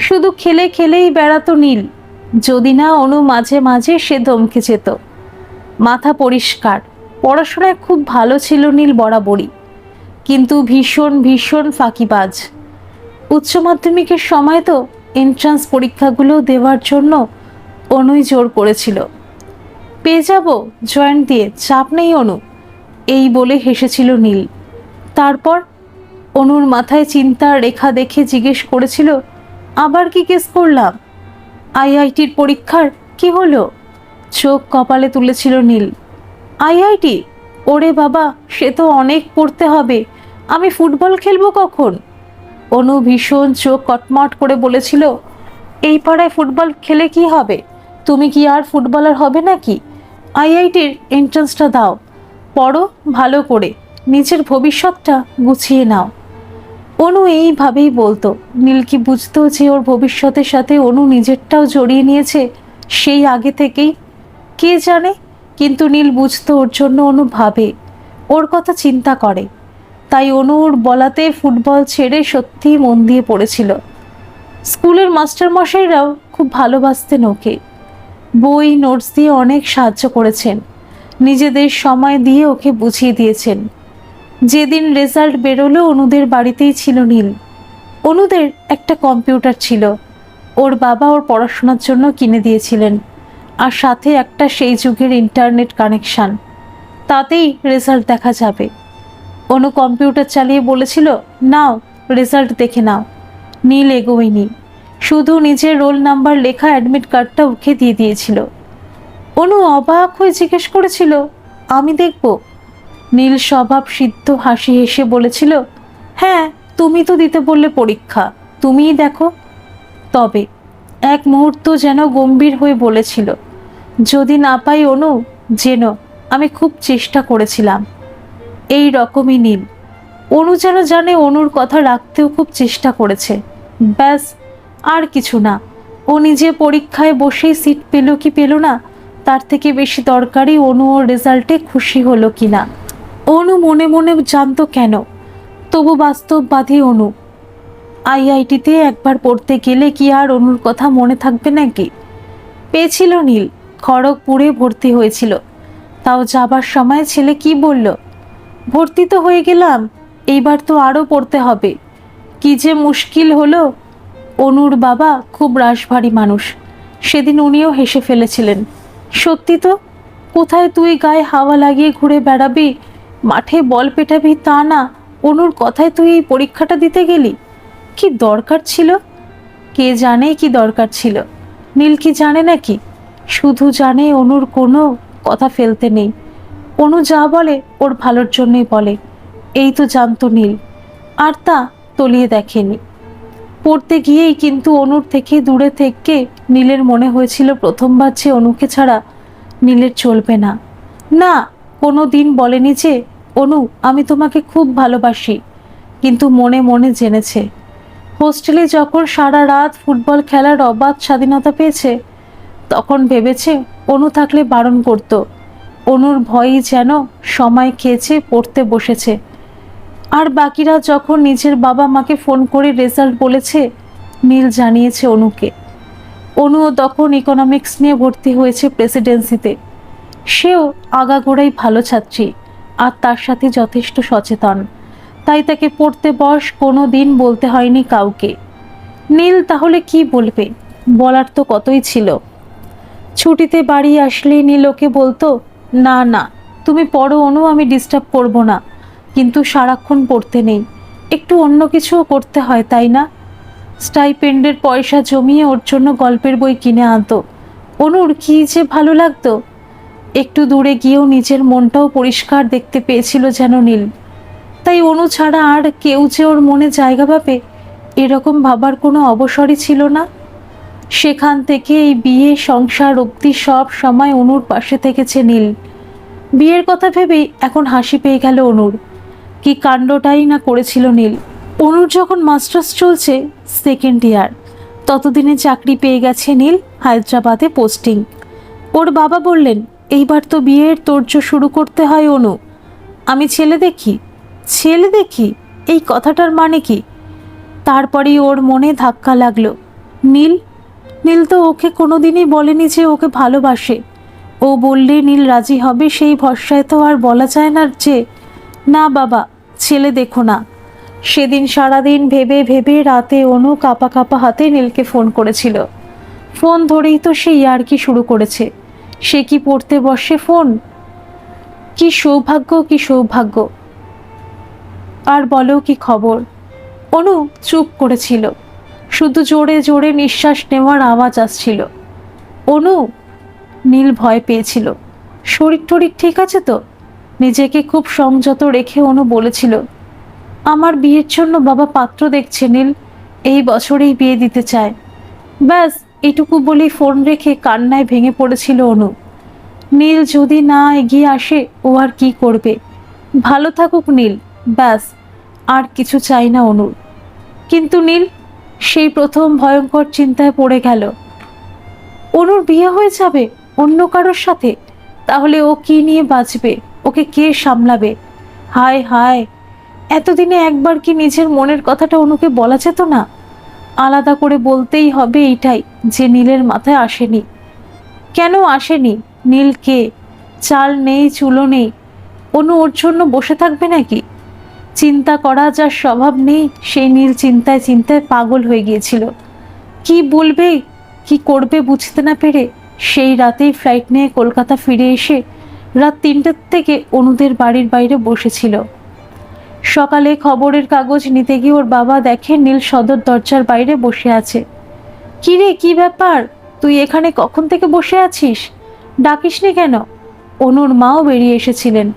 শুধু খেলে খেলেই বেড়াতো নীল। যদি না অনু মাঝে মাঝে সে ধমকে যেত। মাথা পরিষ্কার, পড়াশোনায় খুব ভালো ছিল নীল বরাবরই, কিন্তু ভীষণ ভীষণ ফাঁকিবাজ। উচ্চ মাধ্যমিকের সময় তো এন্ট্রান্স পরীক্ষাগুলো দেওয়ার জন্য অনুই জোর করেছিল। পেয়ে যাব জয়েন্ট দিয়ে, চাপ নেই অনু, এই বলে হেসেছিল নীল। তারপর অনুর মাথায় চিন্তার রেখা দেখে জিজ্ঞেস করেছিল, আবার কি কেস করলাম? আইআইটির পরীক্ষার কি হলো? চোখ কপালে তুলেছিল নীল। আইআইটি? ওরে বাবা, সে তো অনেক পড়তে হবে। আমি ফুটবল খেলবো কখন? অনু ভীষণ চোখ কটমট করে বলেছিল, এই পাড়ায় ফুটবল খেলে কি হবে? তুমি কি আর ফুটবলার হবে নাকি? আইআইটির এন্ট্রান্সটা দাও, পড়ো ভালো করে, নিজের ভবিষ্যৎটা গুছিয়ে নাও। অনু এইভাবেই বলতো। নীল কি বুঝতো যে ওর ভবিষ্যতের সাথে অনু নিজেরটাও জড়িয়ে নিয়েছে সেই আগে থেকেই? কে জানে, কিন্তু নীল বুঝতো ওর জন্য অনু ভাবে, ওর কথা চিন্তা করে। তাই অনুর বলাতে ফুটবল ছেড়ে সত্যি মন দিয়ে পড়েছিল। স্কুলের মাস্টারমশাইরাও খুব ভালোবাসতেন ওকে। বই নোটস দিয়ে অনেক সাহায্য করেছেন, নিজেদের সময় দিয়ে ওকে বুঝিয়ে দিয়েছেন। যেদিন রেজাল্ট বেরোলো অনুদের বাড়িতেই ছিল নীল। অনুদের একটা কম্পিউটার ছিল, ওর বাবা ওর পড়াশোনার জন্য কিনে দিয়েছিলেন, আর সাথে একটা সেই যুগের ইন্টারনেট কানেকশান। তাতেই রেজাল্ট দেখা যাবে। অনু কম্পিউটার চালিয়ে বলেছিল, নাও রেজাল্ট দেখে নাও। নীল এগোয়নি, শুধু নিজের রোল নাম্বার লেখা অ্যাডমিট কার্ডটা ওকে দিয়ে দিয়েছিল। অনু অবাক হয়ে জিজ্ঞেস করেছিল, আমি দেখব? নীল স্বভাব সিদ্ধ হাসি হেসে বলেছিল, হ্যাঁ, তুমি তো দিতে বললে পরীক্ষা, তুমিই দেখো। তবে এক মুহূর্ত যেন গম্ভীর হয়ে বলেছিল, যদি না পাই অনু, যেন আমি খুব চেষ্টা করেছিলাম। এই রকমই নীল। অনু যেন জানে অনুর কথা রাখতেও খুব চেষ্টা করেছে। ব্যাস, আর কিছু না। ও নিজে পরীক্ষায় বসেই সিট পেল কি পেল না, তার থেকে বেশি দরকারি অনু ওর রেজাল্টে খুশি হলো কি না। অনু মনে মনে জানতো কেন, তবু বাস্তববাদী অনু। আইআইটিতে একবার পড়তে গেলে কি আর অনুর কথা মনে থাকবে নাকি? পেয়েছিল নীল, খড়গপুরে ভর্তি হয়েছিল। তাও যাবার সময় ছেলে কি বলল, ভর্তি তো হয়ে গেলাম, এইবার তো আরও পড়তে হবে। কি যে মুশকিল হলো। অনুর বাবা খুব রাশভারী মানুষ, সেদিন উনিও হেসে ফেলেছিলেন। সত্যি তো, কোথায় তুই গায়ে হাওয়া লাগিয়ে ঘুরে বেড়াবি, মাঠে বল পেটাবি তা না, অনুর কথায় তুই এই পরীক্ষাটা দিতে গেলি? কি দরকার ছিল? কে জানে কি দরকার ছিল? নীল কি জানে নাকি? শুধু জানে অনুর কোনো কথা ফেলতে নেই। অনু যা বলে ওর ভালোর জন্যই বলে, এই তো জানতো নীল, আর তা তলিয়ে দেখেনি। পড়তে গিয়েই কিন্তু অনুর থেকে দূরে থেকে নীলের মনে হয়েছিল প্রথমবার যে অনুকে ছাড়া নীলের চলবে না। না, কোনো দিন বলেনি যে অনু আমি তোমাকে খুব ভালোবাসি, কিন্তু মনে মনে জেনেছে। হোস্টেলে যখন সারা রাত ফুটবল খেলার অবাধ স্বাধীনতা পেয়েছে, তখন ভেবেছে অনু থাকলে বারণ করত। অনুর ভয়ই যেন সময় খেয়েছে, পড়তে বসেছে। আর বাকিরা যখন নিজের বাবা মাকে ফোন করে রেজাল্ট বলেছে, নীল জানিয়েছে অনুকে। অনুও তখন ইকোনমিক্স নিয়ে ভর্তি হয়েছে প্রেসিডেন্সিতে। সেও আগাগোড়াই ভালো ছাত্রী, আর তার সাথে যথেষ্ট সচেতন, তাই তাকে পড়তে বস কোনো দিন বলতে হয়নি কাউকে। নীল তাহলে কি বলবে? বলার তো কতই ছিল। ছুটিতে বাড়ি আসলেই নীল ওকে বলতো, না না তুমি পড়ো অনু, আমি ডিস্টার্ব করব না, কিন্তু সারাক্ষণ পড়তে নেই, একটু অন্য কিছুও করতে হয় তাই না? স্টাইপেন্ডের পয়সা জমিয়ে ওর জন্য গল্পের বই কিনে আনতো। অনুর কি যে ভালো লাগতো। একটু দূরে গিয়েও নিজের মনটাও পরিষ্কার দেখতে পেয়েছিল যেন নীল। তাই অনু ছাড়া আর কেউ যে ওর মনে জায়গা পাবে, এরকম ভাবার কোনো অবসরই ছিল না। সেখান থেকে এই বিয়ে সংসার অবধি সব সময় অনুর পাশে থেকেছে নীল। বিয়ের কথা ভেবেই এখন হাসি পেয়ে গেল অনুর। কি কাণ্ডটাই না করেছিল নীল। অনুর যখন মাস্টার্স চলছে, সেকেন্ড ইয়ার, ততদিনে চাকরি পেয়ে গেছে নীল, হায়দ্রাবাদে পোস্টিং। ওর বাবা বললেন, এইবার তো বিয়ের তোড়জোড় শুরু করতে হয় অনু। আমি ছেলে দেখি। ছেলে দেখি, এই কথাটার মানে কি? তারপরেই ওর মনে ধাক্কা লাগলো। নীল নীল তো ওকে কোনোদিনই বলেনি যে ওকে ভালোবাসে। ও বললে নীল রাজি হবে সেই ভরসায় তো আর বলা যায় না যে না বাবা ছেলে দেখো না। সেদিন সারাদিন ভেবে ভেবে রাতে অনু কাঁপা কাঁপা হাতে নীলকে ফোন করেছিল। ফোন ধরেই তো সে ইয়ার্কি শুরু করেছে। সে কি পড়তে বসে ফোন? কি সৌভাগ্য, কি সৌভাগ্য। আর বলো কি খবর? অনু চুপ করেছিল, শুধু জোরে জোরে নিঃশ্বাস নেওয়ার আওয়াজ আসছিল। অনু, নীল ভয় পেয়েছিল। শরীর টরীর ঠিক আছে তো? নিজেকে খুব সংযত রেখে অনু বলেছিল, আমার বিয়ের জন্য বাবা পাত্র দেখছে নীল, এই বছরেই বিয়ে দিতে চায়। ব্যাস এটুকু বলেই ফোন রেখে কান্নায় ভেঙে পড়েছিল অনু। নীল যদি না এগিয়ে আসে ও আর কি করবে? ভালো থাকুক নীল, ব্যাস, আর কিছু চাই না অনুর। কিন্তু নীল সেই প্রথম ভয়ঙ্কর চিন্তায় পড়ে গেল। অনুর বিয়ে হয়ে যাবে অন্য কারোর সাথে, তাহলে ও কি নিয়ে বাঁচবে? ওকে কে সামলাবে? হায় হায়, এতদিনে একবার কি নিজের মনের কথাটা অনুকে বলা যেত না? আলাদা করে বলতেই হবে এইটাই যে নীলের মাথায় আসেনি। কেন আসেনি? নীল কে? চাল নেই চুলো নেই, অনু ওর জন্য বসে থাকবে নাকি? চিন্তা করা যার স্বভাব নেই, সেই নীল চিন্তায় চিন্তায় পাগল হয়ে গিয়েছিল। কি বলবে কি করবে বুঝতে না পেরে সেই রাতেই ফ্লাইট নিয়ে কলকাতা ফিরে এসে রাত 3টার থেকে অনুদের বাড়ির বাইরে বসেছিল। সকালে খবরের কাগজ নিতে গিয়ে ওর বাবা দেখে নীল সদর দরজার বাইরে বসে আছে। কি রে, কি ব্যাপার? তুই এখানে কখন থেকে বসে আছিস? ডাকিসনি কেন? অনুর মাও বেরিয়ে এসেছিলেন।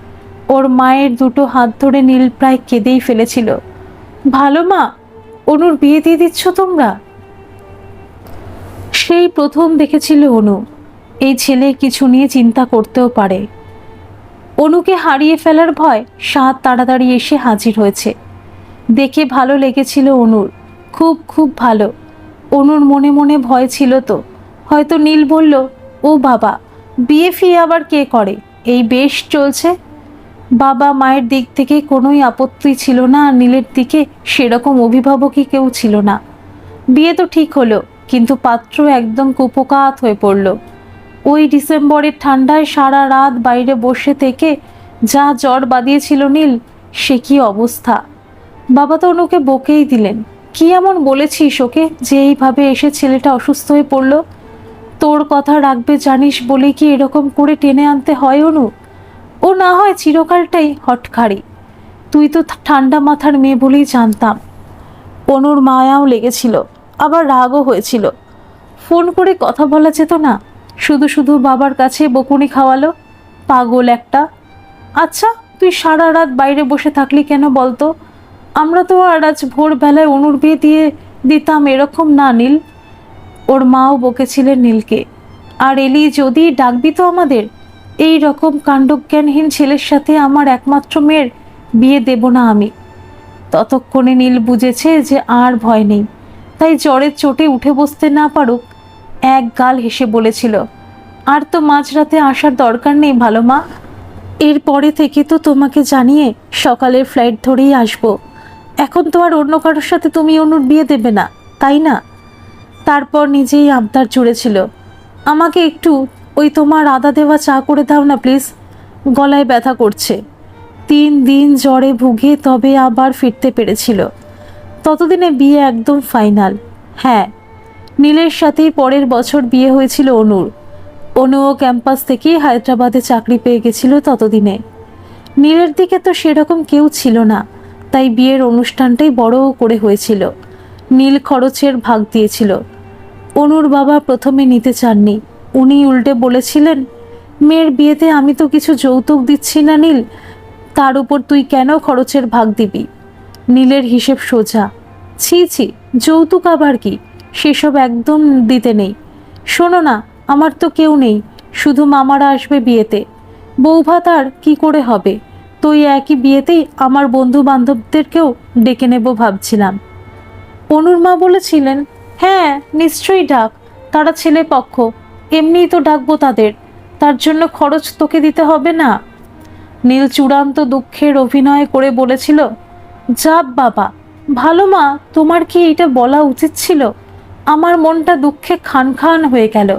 ওর মায়ের দুটো হাত ধরে নীল প্রায় কেঁদেই ফেলেছিল। ভালো মা, অনুর বিয়ে দিয়ে দিচ্ছ তোমরা? সেই প্রথম দেখেছিল অনু এই ছেলে কিছু নিয়ে চিন্তা করতেও পারে। অনুকে হারিয়ে ফেলার ভয় সাত তাড়াতাড়ি এসে হাজির হয়েছে। দেখে ভালো লেগেছিল অনুর, খুব খুব ভালো। অনুর মনে মনে ভয় ছিল তো, হয়তো নীল বলল, ও বাবা, বিয়ে ফিয়ে আবার কে করে? এই বেশ চলছে। বাবা মায়ের দিক থেকে কোনোই আপত্তি ছিল না, আর নীলের দিকে সেরকম অভিভাবকই কেউ ছিল না। বিয়ে তো ঠিক হলো, কিন্তু পাত্র একদম কুপোকাত হয়ে পড়ল। ওই ডিসেম্বরের ঠান্ডায় সারা রাত বাইরে বসে থেকে যা জ্বর বাঁধিয়েছিল নীল, সে কি অবস্থা। বাবা তো অনুকে বকেই দিলেন। কি এমন বলেছিস ওকে যে এইভাবে এসে ছেলেটা অসুস্থ হয়ে পড়ল? তোর কথা রাখবে জানিস বলে কি এরকম করে টেনে আনতে হয় অনু? ও না হয় চিরকালটাই হটকারী, তুই তো ঠান্ডা মাথার মেয়ে বলেই জানতাম। অনুর মায়াও লেগেছিল, আবার রাগও হয়েছিল। ফোন করে কথা বলা যেত না? শুধু শুধু বাবার কাছে বকুনি খাওয়ালো, পাগল একটা। আচ্ছা তুই সারা রাত বাইরে বসে থাকলি কেন বলতো? আমরা তো আর আজ ভোরবেলায় অনুর বিয়ে দিয়ে দিতাম এরকম না নীল। ওর মাও বকেছিলেন নীলকে। আর এলি যদি ডাকবি তো আমাদের। এই রকম কাণ্ডজ্ঞানহীন ছেলের সাথে আমার একমাত্র মেয়ের বিয়ে দেব না আমি। ততক্ষণে নীল বুঝেছে যে আর ভয় নেই, তাই জ্বরের চোটে উঠে বসতে না পারুক এক গাল হেসে বলেছিল, আর তো মাঝরাতে আসার দরকার নেই ভালো মা। এরপরে থেকে তো তোমাকে জানিয়ে সকালের ফ্লাইট ধরেই আসবো। এখন তো আর অন্য কারোর সাথে তুমি অনুর বিয়ে দেবে না, তাই না? তারপর নিজেই আবদার জুড়েছিল, আমাকে একটু ওই তোমার আদা দেওয়া চা করে দাও না প্লিজ, গলায় ব্যথা করছে। 3 দিন জ্বরে ভুগে তবে আবার ফিরতে পেরেছিল। ততদিনে বিয়ে একদম ফাইনাল। হ্যাঁ, নীলের সাথেই পরের বছর বিয়ে হয়েছিল অনুর। অনুও ক্যাম্পাস থেকেই হায়দ্রাবাদে চাকরি পেয়ে গেছিল ততদিনে। নীলের দিকে তো সেরকম কেউ ছিল না, তাই বিয়ের অনুষ্ঠানটাই বড় করে হয়েছিল। নীল খরচের ভাগ দিয়েছিল। অনুর বাবা প্রথমে নিতে চাননি। উনি উল্টে বলেছিলেন, মেয়ের বিয়েতে আমি তো কিছু যৌতুক দিচ্ছি না নীল, তার উপর তুই কেন খরচের ভাগ দিবি? নীলের হিসেব সোজা। ছি ছি, যৌতুক আবার কি? সেসব একদম দিতে নেই। শোনো না, আমার তো কেউ নেই, শুধু মামারা আসবে বিয়েতে। বৌভাত আর কি করে হবে? তো এই একই বিয়েতেই আমার বন্ধু বান্ধবদেরকেও ডেকে নেব ভাবছিলাম। অনুর মা বলেছিলেন, হ্যাঁ নিশ্চয়ই ডাক, তারা ছেলে পক্ষ, এমনিই তো ডাকবো তাদের, তার জন্য খরচ তোকে দিতে হবে না। নীল চূড়ান্ত দুঃখের অভিনয় করে বলেছিল, যাপ বাবা, ভালো মা, তোমার কি এটা বলা উচিত ছিল? আমার মনটা দুঃখে খান খান হয়ে গেল।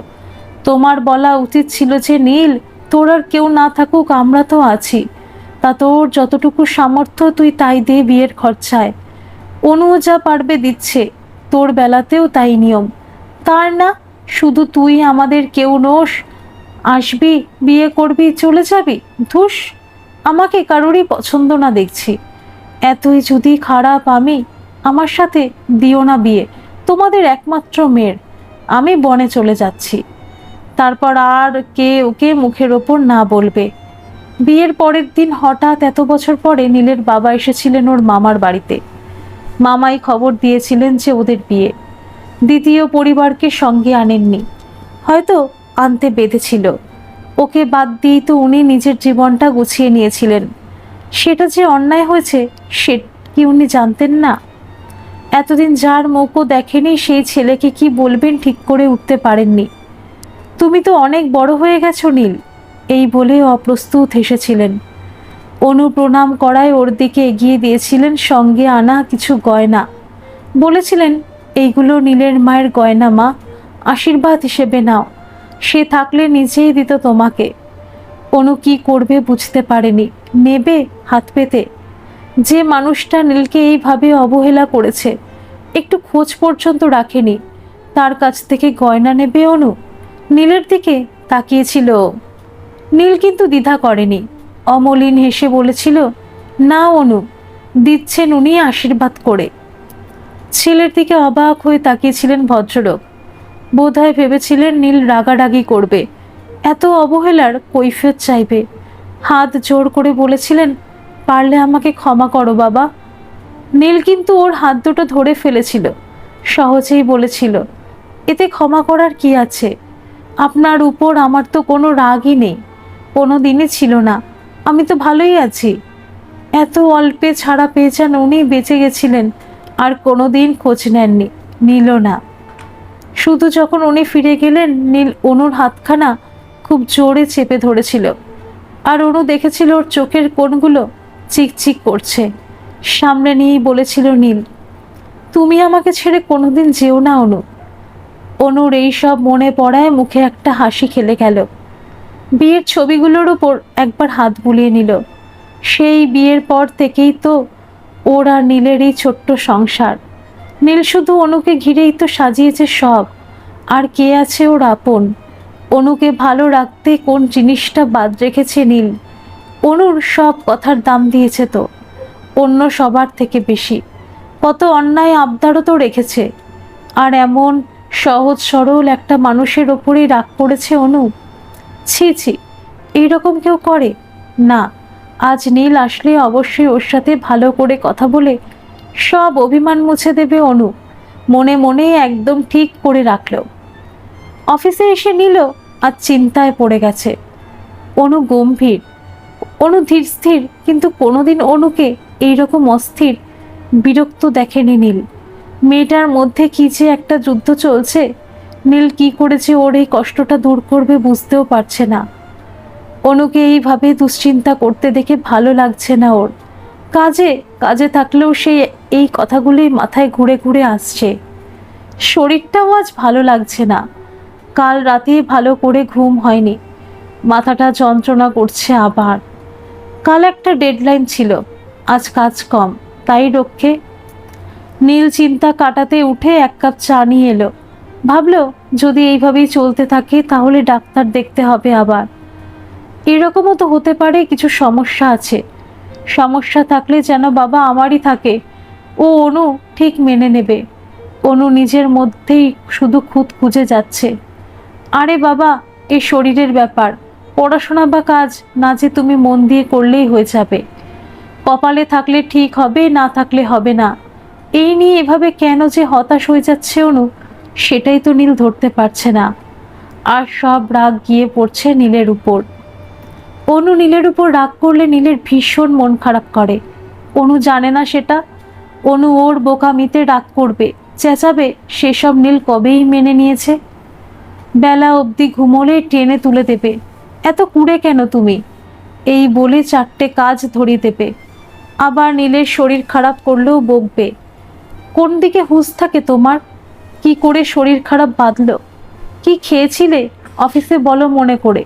তোমার বলা উচিত ছিল যে নীল, তোর আর কেউ না থাকুক আমরা তো আছি, তা তোর যতটুকু সামর্থ্য তুই তাই দে বিয়ের খরচায়। অনু যা পারবে দিচ্ছে, তোর বেলাতেও তাই নিয়ম। তার না, শুধু তুই আমাদের কেউ নোস, আসবি, বিয়ে করবি, চলে যাবি। ধুস, আমাকে কারোরই পছন্দ না দেখছি। এতই যদি খারাপ আমি, আমার সাথে দিও না বিয়ে, তোমাদের একমাত্র মেয়ের। আমি বনে চলে যাচ্ছি। তারপর আর কে ওকে মুখের ওপর না বলবে। বিয়ের পরের দিন হঠাৎ এত বছর পরে নীলের বাবা এসেছিলেন ওর মামার বাড়িতে। মামাই খবর দিয়েছিলেন যে ওদের বিয়ে। দ্বিতীয় পরিবারকে সঙ্গে আনেননি, হয়তো আনতে বেঁধেছিল। ওকে বাদ দিয়েই তো উনি নিজের জীবনটা গুছিয়ে নিয়েছিলেন। সেটা যে অন্যায় হয়েছে সে কি উনি জানতেন না? এতদিন যার মুখও দেখেনি সেই ছেলেকে কি বলবেন ঠিক করে উঠতে পারেননি। তুমি তো অনেক বড় হয়ে গেছো নীল, এই বলে অপ্রস্তুত হেসেছিলেন। অনু প্রণাম করায় ওর দিকে এগিয়ে দিয়েছিলেন সঙ্গে আনা কিছু গয়না। বলেছিলেন, এইগুলো নীলের মায়ের গয়না মা, আশীর্বাদ হিসেবে নাও, সে থাকলে নিজেই দিত তোমাকে। অনু কি করবে বুঝতে পারেনি, নেবে হাত পেতে? যে মানুষটা নীলকে এইভাবে অবহেলা করেছে, একটু খোঁজ পর্যন্ত রাখেনি, তার কাছ থেকে গয়না নেবে অনু? নীলের দিকে তাকিয়েছিল। নীল কিন্তু দ্বিধা করেনি, অমলিন হেসে বলেছিল, না অনু, দিচ্ছেন উনি আশীর্বাদ করে। ছেলের দিকে অবাক হয়ে তাকিয়েছিলেন ভদ্রলোক। বোধহয় ভেবেছিলেন নীল রাগারাগি করবে, এত অবহেলার কৈফিয়ত চাইবে। হাত জোর করে বলেছিলেন, পারলে আমাকে ক্ষমা করো বাবা। নীল কিন্তু ওর হাত দুটো ধরে ফেলেছিল, সহজেই বলেছিল, এতে ক্ষমা করার কি আছে? আপনার উপর আমার তো কোনো রাগই নেই, কোনো দিনই ছিল না, আমি তো ভালোই আছি। এত অল্পে ছাড়া পেয়ে যেন উনি বেঁচে গেছিলেন, আর কোনো দিন খোঁজ নেননি, নিল না। শুধু যখন উনি ফিরে গেলেন নীল অনুর হাতখানা খুব জোরে চেপে ধরেছিল, আর অনু দেখেছিল ওর চোখের কোণগুলো চিকচিক করছে। সামনে নিয়েই বলেছিল নীল, তুমি আমাকে ছেড়ে কোনোদিন যেও না অনু। অনুর এই সব মনে পড়ায় মুখে একটা হাসি খেলে গেল। বিয়ের ছবিগুলোর উপর একবার হাত বুলিয়ে নিল। সেই বিয়ের পর থেকেই তো ওর আর নীলের এই ছোট্ট সংসার। নীল শুধু অনুকে ঘিরেই তো সাজিয়েছে সব, আর কে আছে ওর আপন? অনুকে ভালো রাখতে কোন জিনিসটা বাদ রেখেছে নীল? অনুর সব কথার দাম দিয়েছে তো, অন্য সবার থেকে বেশি। কত অন্যায় আবদারও তো রেখেছে, আর এমন সহজ সরল একটা মানুষের ওপরেই রাগ করেছে অনু। ছি ছি, এইরকম কেউ করে না। আজ নীল আসলে অবশ্যই ওর সাথে ভালো করে কথা বলে সব অভিমান মুছে দেবে অনু। মনে মনে একদম ঠিক করে রাখলো। অফিসে এসে নিল আর চিন্তায় পড়ে গেছে। অনু গম্ভীর, অনু ধীর স্থির, কিন্তু কোনোদিন অনুকে এইরকম অস্থির বিরক্ত দেখেনি নীল। মেয়েটার মধ্যে কি যে একটা যুদ্ধ চলছে, নীল কি করেছে ওর এই কষ্টটা দূর করবে বুঝতেও পারছে না। অনুকে এইভাবে দুশ্চিন্তা করতে দেখে ভালো লাগছে না ওর। কাজে কাজে থাকলেও সে এই কথাগুলি মাথায় ঘুরে ঘুরে আসছে। শরীরটাও আজ ভালো লাগছে না। কাল রাতে ভালো করে ঘুম হয়নি, মাথাটা যন্ত্রণা করছে আবার। কাল একটা ডেডলাইন ছিল, আজ কাজ কম, তাই রক্ষে। নীল চিন্তা কাটাতে উঠে এক কাপ চা নিয়ে এলো। ভাবলো যদি এইভাবেই চলতে থাকে তাহলে ডাক্তার দেখতে হবে আবার। এরকমও তো হতে পারে কিছু সমস্যা আছে। সমস্যা থাকলে যেন বাবা আমারই থাকে, ও অনু ঠিক মেনে নেবে। অনু নিজের মধ্যেই শুধু খুঁত খুঁজে যাচ্ছে। আরে বাবা, এই শরীরের ব্যাপার, পড়াশোনা বা কাজ না যে তুমি মন দিয়ে করলেই হয়ে যাবে। কপালে থাকলে ঠিক হবে, না থাকলে হবে না। এই নিয়ে এভাবে কেন যে হতাশ হয়ে যাচ্ছে অনু, সেটাই তো নীল ধরতে পারছে না। আর সব রাগ গিয়ে পড়ছে নীলের উপর। অনু নীলের উপর রাগ করলে নীলের ভীষণ মন খারাপ করে। অনু জানে না সেটা। অনু ওর বোকামিতে রাগ করবে, চেঁচাবে, সেসব নীল কবেই মেনে নিয়েছে। বেলা অবধি ঘুমোলে টেনে তুলে দেবে। এত কুড়ে কেন তুমি, এই বলে 4টে কাজ ধরিয়ে দেবে। আবার নীলের শরীর খারাপ করলেও বকবে। কোন দিকে হুঁশ থাকে তোমার? কি করে শরীর খারাপ বাঁধলো? কি খেয়েছিলে অফিসে বলো মনে করে?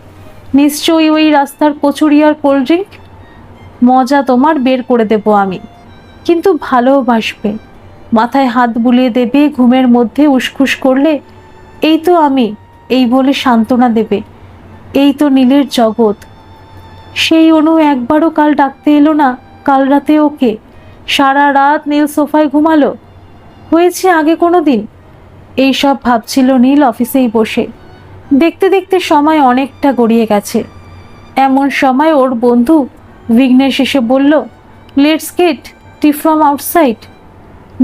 নিশ্চয়ই ওই রাস্তার কচুরি আর কোল্ড ড্রিঙ্ক। মজা তোমার বের করে দেব আমি, কিন্তু ভালোবাসবে। মাথায় হাত বুলিয়ে দেবে, ঘুমের মধ্যে উসখুস করলে এই তো আমি, এই বলে সান্ত্বনা দেবে। এই তো নীলের জগৎ। সেই অনু একবারও কাল ডাকতে এলো না। কাল রাতে ওকে সারা রাত নীল সোফায় ঘুমালো। হয়েছে আগে কোনো দিন? এইসব ভাবছিল নীল অফিসেই বসে। দেখতে দেখতে সময় অনেকটা গড়িয়ে গেছে। এমন সময় ওর বন্ধু বিঘ্নেশ এসে বলল, let's get tea from outside.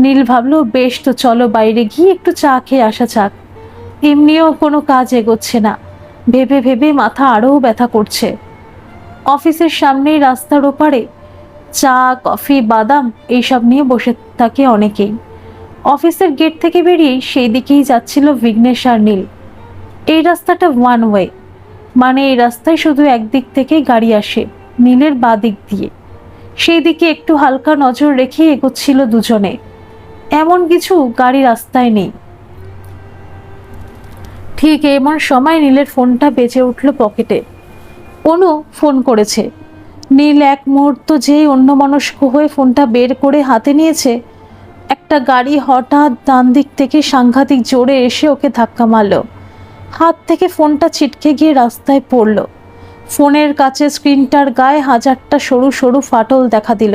Neel ভাবলো বেশ, তো চলো বাইরে গিয়ে একটু চা খেয়ে আসা যাক। এমনিও কোনো কাজ এগোচ্ছে না, ভেবে ভেবে মাথা আরও ব্যথা করছে। অফিসের সামনেই রাস্তার ওপারে চা, কফি, বাদাম এইসব নিয়ে বসে থাকে অনেকেই। অফিসের গেট থেকে বেরিয়ে সেই দিকেই যাচ্ছিল বিঘ্নেশ আর নীল। এই রাস্তাটা ওয়ান ওয়ে, মানে এই রাস্তায় শুধু একদিক থেকেই গাড়ি আসে, নীলের বাঁ দিক দিয়ে। সেই দিকে একটু হালকা নজর রেখে এগোচ্ছিল দুজনে। এমন কিছু গাড়ি রাস্তায় নেই। ঠিক এমন সময় নীলের ফোনটা বেজে উঠল পকেটে। অনু ফোন করেছে। নীল এক মুহূর্ত যেই অন্যমনস্ক হয়ে ফোনটা বের করে হাতে নিয়েছে, একটা গাড়ি হঠাৎ ডান দিক থেকে সাংঘাতিক জোরে এসে ওকে ধাক্কা মারল। হাত থেকে ফোনটা ছিটকে গিয়ে রাস্তায় পড়ল। ফোনের কাছে স্ক্রিনটার গায়ে হাজারটা সরু সরু ফাটল দেখা দিল।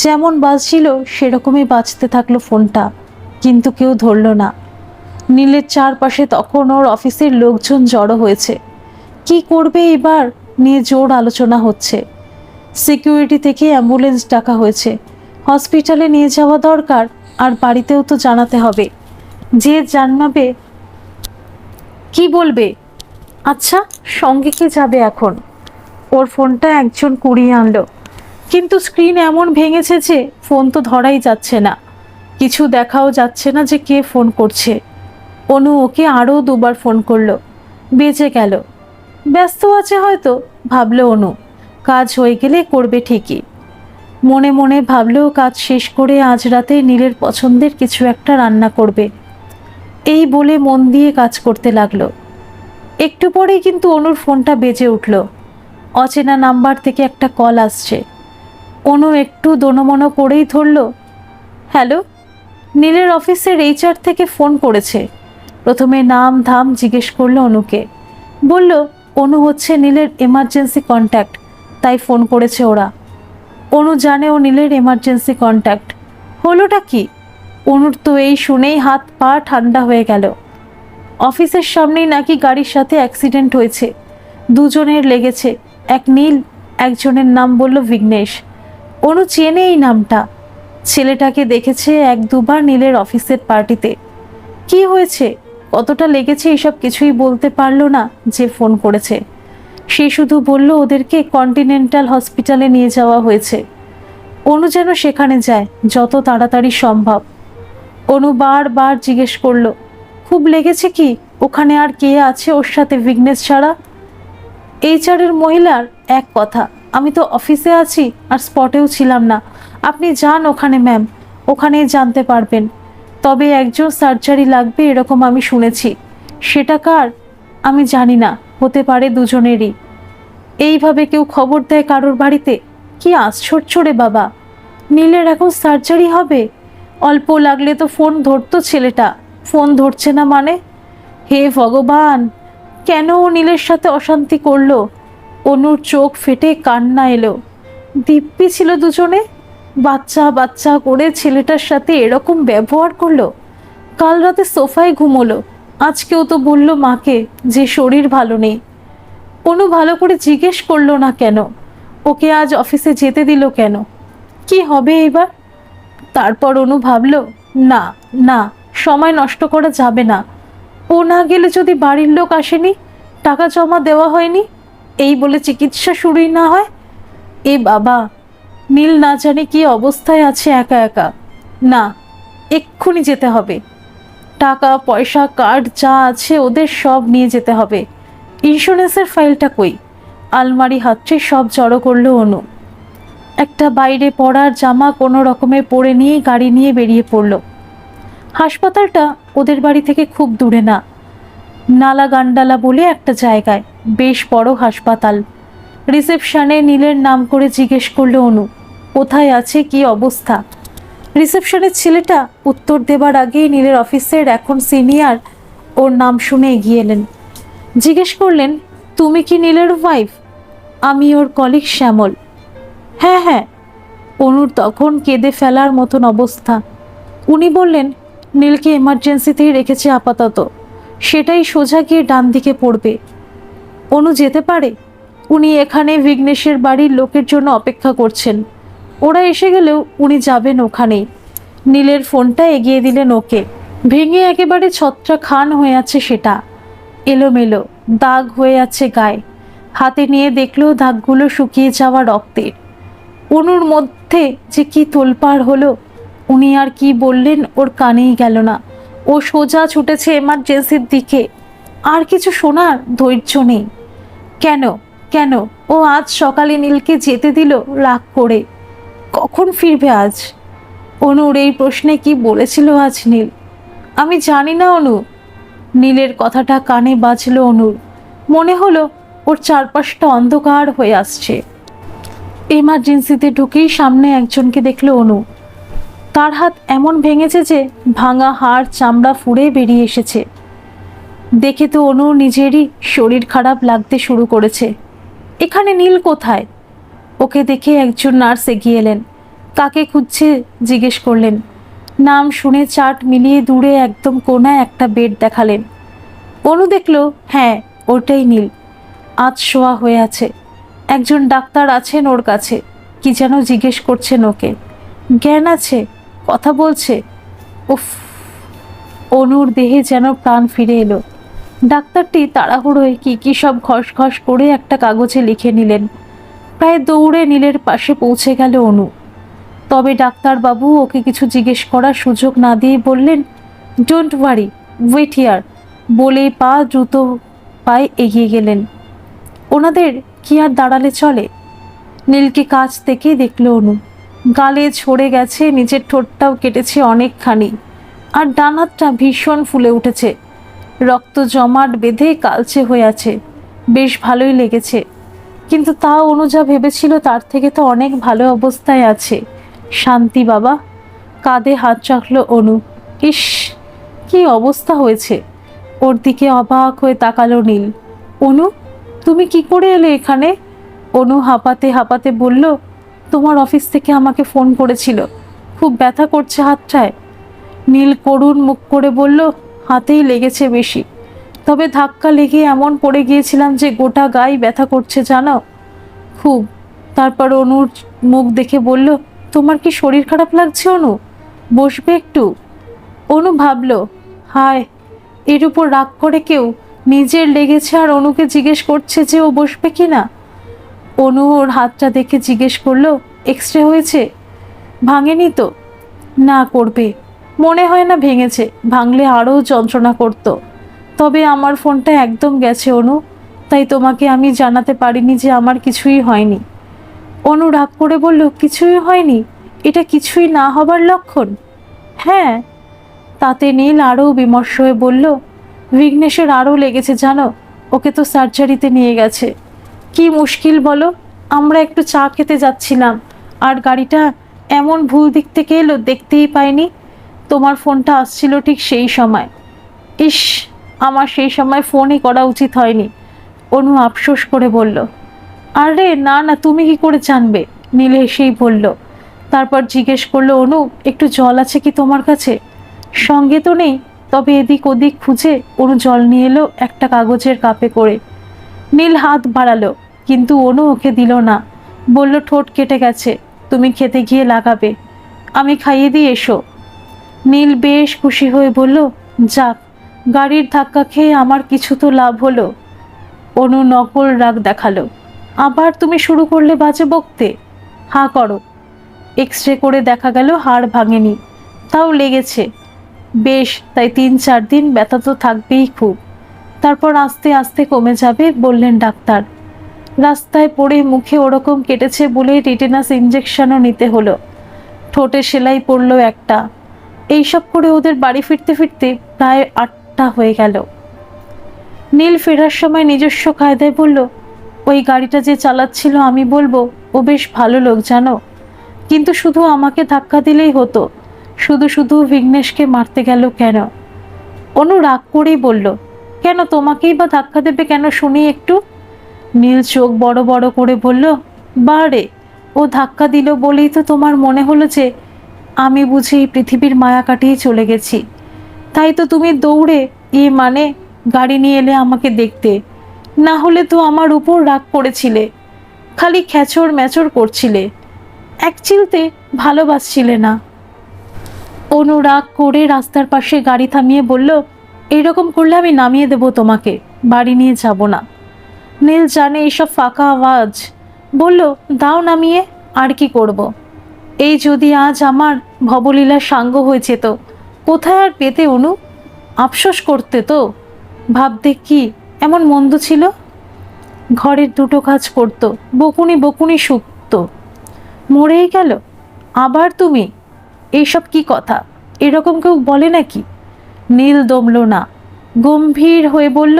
যেমন বাজছিল সেরকমই বাজতে থাকলো ফোনটা, কিন্তু কেউ ধরল না। নীলের চারপাশে তখন ওর অফিসের লোকজন জড়ো হয়েছে। কি করবে এবার নিয়ে জোর আলোচনা হচ্ছে। সিকিউরিটি থেকে অ্যাম্বুলেন্স ডাকা হয়েছে, হসপিটালে নিয়ে যাওয়া দরকার, আর বাড়িতেও তো জানাতে হবে। যে জানাবে কি বলবে? আচ্ছা, সঙ্গে কে যাবে এখন? ওর ফোনটা একজন কুড়িয়ে আনলো, কিন্তু স্ক্রিন এমন ভেঙেছে যে ফোন তো ধরাই যাচ্ছে না, কিছু দেখাও যাচ্ছে না যে কে ফোন করছে। অনু ওকে আরও দুবার ফোন করলো, বেজে গেল। ব্যস্ত আছে হয়তো, ভাবলো অনু। কাজ হয়ে গেলে করবে ঠিকই। মনে মনে ভাবলেও কাজ শেষ করে আজ রাতে নীলের পছন্দের কিছু একটা রান্না করবে। এই বলে মন দিয়ে কাজ করতে লাগলো। একটু পরেই কিন্তু অনুর ফোনটা বেজে উঠল। অচেনা নাম্বার থেকে একটা কল আসছে। অনু একটু দোনমনো করেই ধরল। হ্যালো, নীলের অফিসের HR থেকে ফোন করেছে। প্রথমে নাম ধাম জিজ্ঞেস করলো অনুকে। বলল অনু হচ্ছে নীলের এমার্জেন্সি কন্ট্যাক্ট, তাই ফোন করেছে ওরা। অনু জানে ও নীলের এমার্জেন্সি কন্ট্যাক্ট। হলোটা কি? অনুর তো এই শুনেই হাত পা ঠান্ডা হয়ে গেল। অফিসের সামনেই নাকি গাড়ির সাথে অ্যাক্সিডেন্ট হয়েছে, দুজনের লেগেছে। এক নীল, একজনের নাম বলল বিঘ্নেশ। অনু চেনে এই নামটা। ছেলেটাকে দেখেছে এক দুবার নীলের অফিসের পার্টিতে। কি হয়েছে, কতটা লেগেছে এসব কিছুই বলতে পারলো না যে ফোন করেছে। সে শুধু বলল ওদেরকে কন্টিনেন্টাল হসপিটালে নিয়ে যাওয়া হয়েছে। অনু যেন সেখানে যায় যত তাড়াতাড়ি সম্ভব। অনু বারবার জিজ্ঞেস করলো, খুব লেগেছে কি? ওখানে আর কে আছে ওর সাথে বিঘ্নেশ ছাড়া? এইচআরের মহিলার এক কথা, আমি তো অফিসে আছি আর স্পটেও ছিলাম না। আপনি যান ওখানে ম্যাম, ওখানেই জানতে পারবেন। তবে একজন সার্জারি লাগবে এরকম আমি শুনেছি। সেটা কার আমি জানি না, হতে পারে দুজনেরই। এইভাবে কেউ খবর দেয় কারোর বাড়িতে? কি আশ্চর্য রে বাবা! নীলের এখন সার্জারি হবে? অল্প লাগলে তো ফোন ধরতো ছেলেটা, ফোন ধরছে না মানে? হে ভগবান, কেন ও নীলের সাথে অশান্তি করলো? অনুর চোখ ফেটে কান্না এলো। দিব্যি ছিল দুজনে, বাচ্চা বাচ্চা করে ছেলেটার সাথে এরকম ব্যবহার করলো। কাল রাতে সোফায় ঘুমোলো, আজকেও তো বলল মাকে যে শরীর ভালো নেই। অনু ভালো করে জিজ্ঞেস করলো না কেন? ওকে আজ অফিসে যেতে দিল কেন? কি হবে এবার? তারপর অনু ভাবলো, না না, সময় নষ্ট করা যাবে না। ও না গেলে যদি বাড়ির লোক আসেনি, টাকা জমা দেওয়া হয়নি, এই বলে চিকিৎসা শুরুই না হয়। এ বাবা, নীল না জানি কি অবস্থায় আছে একা একা। না, এক্ষুনি যেতে হবে। টাকা পয়সা কার্ড যা আছে ওদের সব নিয়ে যেতে হবে। ইন্স্যুরেন্সের ফাইলটা কই? আলমারি হাতড়ে সব জড়ো করলো অনু। একটা বাইরে পড়ার জামা কোনো রকমে পরে নিয়ে গাড়ি নিয়ে বেরিয়ে পড়লো। হাসপাতালটা ওদের বাড়ি থেকে খুব দূরে না, নালাগান্ডালা বলে একটা জায়গায়, বেশ বড় হাসপাতাল। রিসেপশনে নীলের নাম করে জিজ্ঞেস করলো অনু, কোথায় আছে, কি অবস্থা? রিসেপশনের ছেলেটা উত্তর দেবার আগেই নীলের অফিসের এখন সিনিয়র ওর নাম শুনে এগিয়ে এলেন। জিজ্ঞেস করলেন, তুমি কি নীলের ওয়াইফ? আমি ওর কলিগ শ্যামল। হ্যাঁ হ্যাঁ। অনুর তখন কেঁদে ফেলার মতন অবস্থা। উনি বললেন, নীলকে এমার্জেন্সিতেই রেখেছে আপাতত, সেটাই সোজা গিয়ে ডান দিকে পড়বে। অনু যেতে পারে? উনি এখানে বিঘ্নেশের বাড়ির লোকের জন্য অপেক্ষা করছেন। ওরা এসে গেলেও উনি যাবেন ওখানেই। নীলের ফোনটা এগিয়ে দিলেন ওকে। ভেঙে একেবারে ছত্রা খান হয়ে আছে সেটা, এলোমেলো দাগ হয়ে আছে গায়ে। হাতে নিয়ে দেখলেও দাগগুলো শুকিয়ে যাওয়া রক্তের। অনুর মধ্যে যে কি তোলপাড় হলো, উনি আর কি বললেন ওর কানেই গেল না। ও সোজা ছুটেছে এমার্জেন্সির দিকে। আর কিছু শোনার ধৈর্য নেই। কেন কেন ও আজ সকালে নীলকে যেতে দিল রাগ করে? কখন ফিরবে আজ? অনুর এই প্রশ্নে কি বলেছিল আজ নীল? আমি জানি না অনু। নীলের কথাটা কানে বাজলো অনুর। মনে হলো ওর চারপাশটা অন্ধকার হয়ে আসছে। এমার্জেন্সিতে ঢুকেই সামনে একজনকে দেখলো অনু। তার হাত এমন ভেঙেছে যে ভাঙা হাড় চামড়া ফুঁড়ে বেরিয়ে এসেছে। দেখে তো অনুর নিজেরই শরীর খারাপ লাগতে শুরু করেছে। এখানে নীল কোথায়? ওকে দেখে একজন নার্স এগিয়ে এলেন। কাকে খুঁজছে জিজ্ঞেস করলেন। নাম শুনে চার্ট মিলিয়ে দূরে একদম কোনায় একটা বেড দেখালেন। অনু দেখলো, হ্যাঁ ওটাই নীল। আজ শোয়া হয়ে আছে। একজন ডাক্তার আছেন ওর কাছে, কি যেন জিজ্ঞেস করছেন ওকে। জ্ঞান আছে, কথা বলছে। উফ! অনুর দেহে যেন প্রাণ ফিরে এলো। ডাক্তারটি তাড়াহুড়োয় কি কি সব ঘস ঘস করে একটা কাগজে লিখে নিলেন। প্রায় দৌড়ে নীলের পাশে পৌঁছে গেল অনু। তবে ডাক্তারবাবু ওকে কিছু জিজ্ঞেস করার সুযোগ না দিয়ে বললেন, ডোন্ট ওয়ারি, ওয়েট হিয়ার, বলেই পা দ্রুত পায়ে এগিয়ে গেলেন। ওনাদের কি আর দাঁড়ালে চলে? নীলকে কাছ থেকেই দেখলো অনু। গালে ঝরে গেছে, নিচের ঠোঁটটাও কেটেছে অনেকখানি, আর ডান হাতটা ভীষণ ফুলে উঠেছে। রক্ত জমাট বেঁধে কালচে হয়ে আছে। বেশ ভালোই লেগেছে, কিন্তু তাও অনু যা ভেবেছিল তার থেকে তো অনেক ভালো অবস্থায় আছে। শান্তি বাবা। কাঁধে হাত রাখলো অনু। ইস, কি অবস্থা হয়েছে! ওর দিকে অবাক হয়ে তাকালো নীল। অনু, তুমি কি করে এলে এখানে? অনু হাঁপাতে হাঁপাতে বলল, তোমার অফিস থেকে আমাকে ফোন করেছিল, খুব ব্যথা করছে হাতটায়। নীল করুণ মুখ করে বলল, হাতেই লেগেছে বেশি, তবে ধাক্কা লেগে এমন পড়ে গিয়েছিলাম যে গোটা গায়ে ব্যথা করছে জানো, খুব। তারপর অনুর মুখ দেখে বলল, তোমার কি শরীর খারাপ লাগছে অনু? বসবে একটু? অনু ভাবলো, হায়, এর উপর রাগ করে কেউ নিজের লেগেছে আর অনুকে জিজ্ঞেস করছে যে ও বসবে কি না। অনু ওর হাতটা দেখে জিজ্ঞেস করলো, এক্সরে হয়েছে? ভাঙেনি তো? না, করবে। মনে হয় না ভেঙেছে, ভাঙলে আরও যন্ত্রণা করতো। তবে আমার ফোনটা একদম গেছে অনু, তাই তোমাকে আমি জানাতে পারিনি যে আমার কিছুই হয়নি। অনু রাগ করে বলল, কিছুই হয়নি? এটা কিছুই না হবার লক্ষণ। হ্যাঁ। তাতে নীল আরও বিমর্ষ হয়ে বলল, বিঘ্নেশের আরও লেগেছে জানো, ওকে তো সার্জারিতে নিয়ে গেছে। কি মুশকিল বলো, আমরা একটু চা খেতে যাচ্ছিলাম আর গাড়িটা এমন ভুল দিক থেকে এলো, দেখতেই পাইনি। তোমার ফোনটা আসছিল ঠিক সেই সময়। ইস, আমার সেই সময় ফোনই করা উচিত হয়নি। অনু আফসোস করে বলল। আরে না না, তুমি কি করে জানবে? নীল হেসেই বলল। তারপর জিজ্ঞেস করলো, অনু একটু জল আছে কি তোমার কাছে? সঙ্গে তো নেই, তবে এদিক ওদিক খুঁজে অনু জল নিয়ে এলো একটা কাগজের কাপে করে। নীল হাত বাড়ালো, কিন্তু অনু ওকে দিল না। বলল, ঠোঁট কেটে গেছে, তুমি খেতে গিয়ে লাগাবে, আমি খাইয়ে দিয়ে এসো। নীল বেশ খুশি হয়ে বলল, যাক, গাড়ির ধাক্কা খেয়ে আমার কিছু তো লাভ হলো। অনু নকল রাগ দেখালো। আবার তুমি শুরু করলে বাজে বকতে? হাঁ করো। এক্সরে করে দেখা গেল হাড় ভাঙেনি, তাও লেগেছে বেশ, তাই ৩-৪ দিন ব্যথা তো থাকবেই খুব। তারপর আস্তে আস্তে কমে যাবে বললেন ডাক্তার। রাস্তায় পড়ে মুখে ওরকম কেটেছে বলে টিটেনাস ইঞ্জেকশনও নিতে হলো। ঠোঁটে সেলাই পড়লো একটা। এইসব করে ওদের বাড়ি ফিরতে ফিরতে প্রায় ৮টা হয়ে গেল। নীল ফেরার সময় নিজস্ব কায়দায় বলল, ওই গাড়িটা যে চালাচ্ছিল আমি বলবো ও বেশ ভালো লোক জানো, কিন্তু শুধু আমাকে ধাক্কা দিলেই হতো, শুধু শুধু বিঘ্নেশকে মারতে গেল কেন? অনু রাগ করেই বলল, কেন তোমাকেই বা ধাক্কা দেবে কেন শুনি একটু? নীল চোখ বড় বড় করে বলল, বারে, ও ধাক্কা দিল বলেই তো তোমার মনে হলো যে আমি বুঝি এই পৃথিবীর মায়া কাটিয়ে চলে গেছি। তাই তো তুমি দৌড়ে মানে গাড়ি নিয়ে এলে আমাকে দেখতে, না হলে তো আমার উপর রাগ করেছিলে, খালি খ্যাচর ম্যাচর করছিলে, এক চিলতে ভালোবাসছিলে না। অনু রাগ করে রাস্তার পাশে গাড়ি থামিয়ে বলল, এইরকম করলে আমি নামিয়ে দেব তোমাকে, বাড়ি নিয়ে যাব না। নীল জানে এইসব ফাঁকা আওয়াজ, বলল, দাও নামিয়ে, আর কি করব? এই যদি আজ আমার ভবলীলার সাঙ্গ হয়েছে তো কোথায় আর পেতে অনু? আফসোস করতে তো, ভাবতে কি এমন মন্দ ছিল? ঘরের দুটো কাজ করত, বকুনি বকুনি শুকত, মরেই গেল। আবার তুমি? এইসব কি কথা, এরকম কেউ বলে নাকি? নীল দমল না, গম্ভীর হয়ে বলল,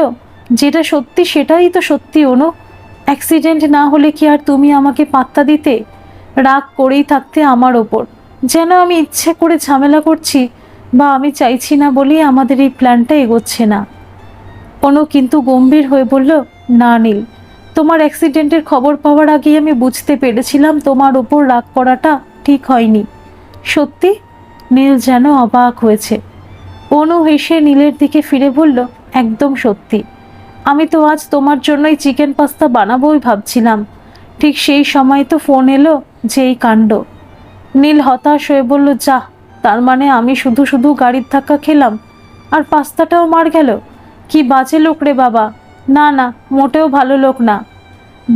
যেটা সত্যি সেটাই তো সত্যি অনু। অ্যাক্সিডেন্ট না হলে কি আর তুমি আমাকে পাত্তা দিতে? রাগ করেই থাকতে আমার ওপর, যেন আমি ইচ্ছে করে ঝামেলা করছি বা আমি চাইছি না বলেই আমাদের এই প্ল্যানটা এগোচ্ছে না। অনু কিন্তু গম্ভীর হয়ে বলল, না নীল, তোমার অ্যাক্সিডেন্টের খবর পাওয়ার আগেই আমি বুঝতে পেরেছিলাম তোমার ওপর রাগ করাটা ঠিক হয়নি। সত্যি? নীল যেন অবাক হয়েছে। অনু হেসে নীলের দিকে ফিরে বলল, একদম সত্যি। আমি তো আজ তোমার জন্যই চিকেন পাস্তা বানাবোই ভাবছিলাম, ঠিক সেই সময় তো ফোন এলো যে এই কাণ্ড। নীল হতাশ হয়ে বলল, যা, তার মানে আমি শুধু শুধু গাড়ির ধাক্কা খেলাম আর পাস্তাটাও মার গেল? কি বাজে লোক রে বাবা! না না, মোটেও ভালো লোক না।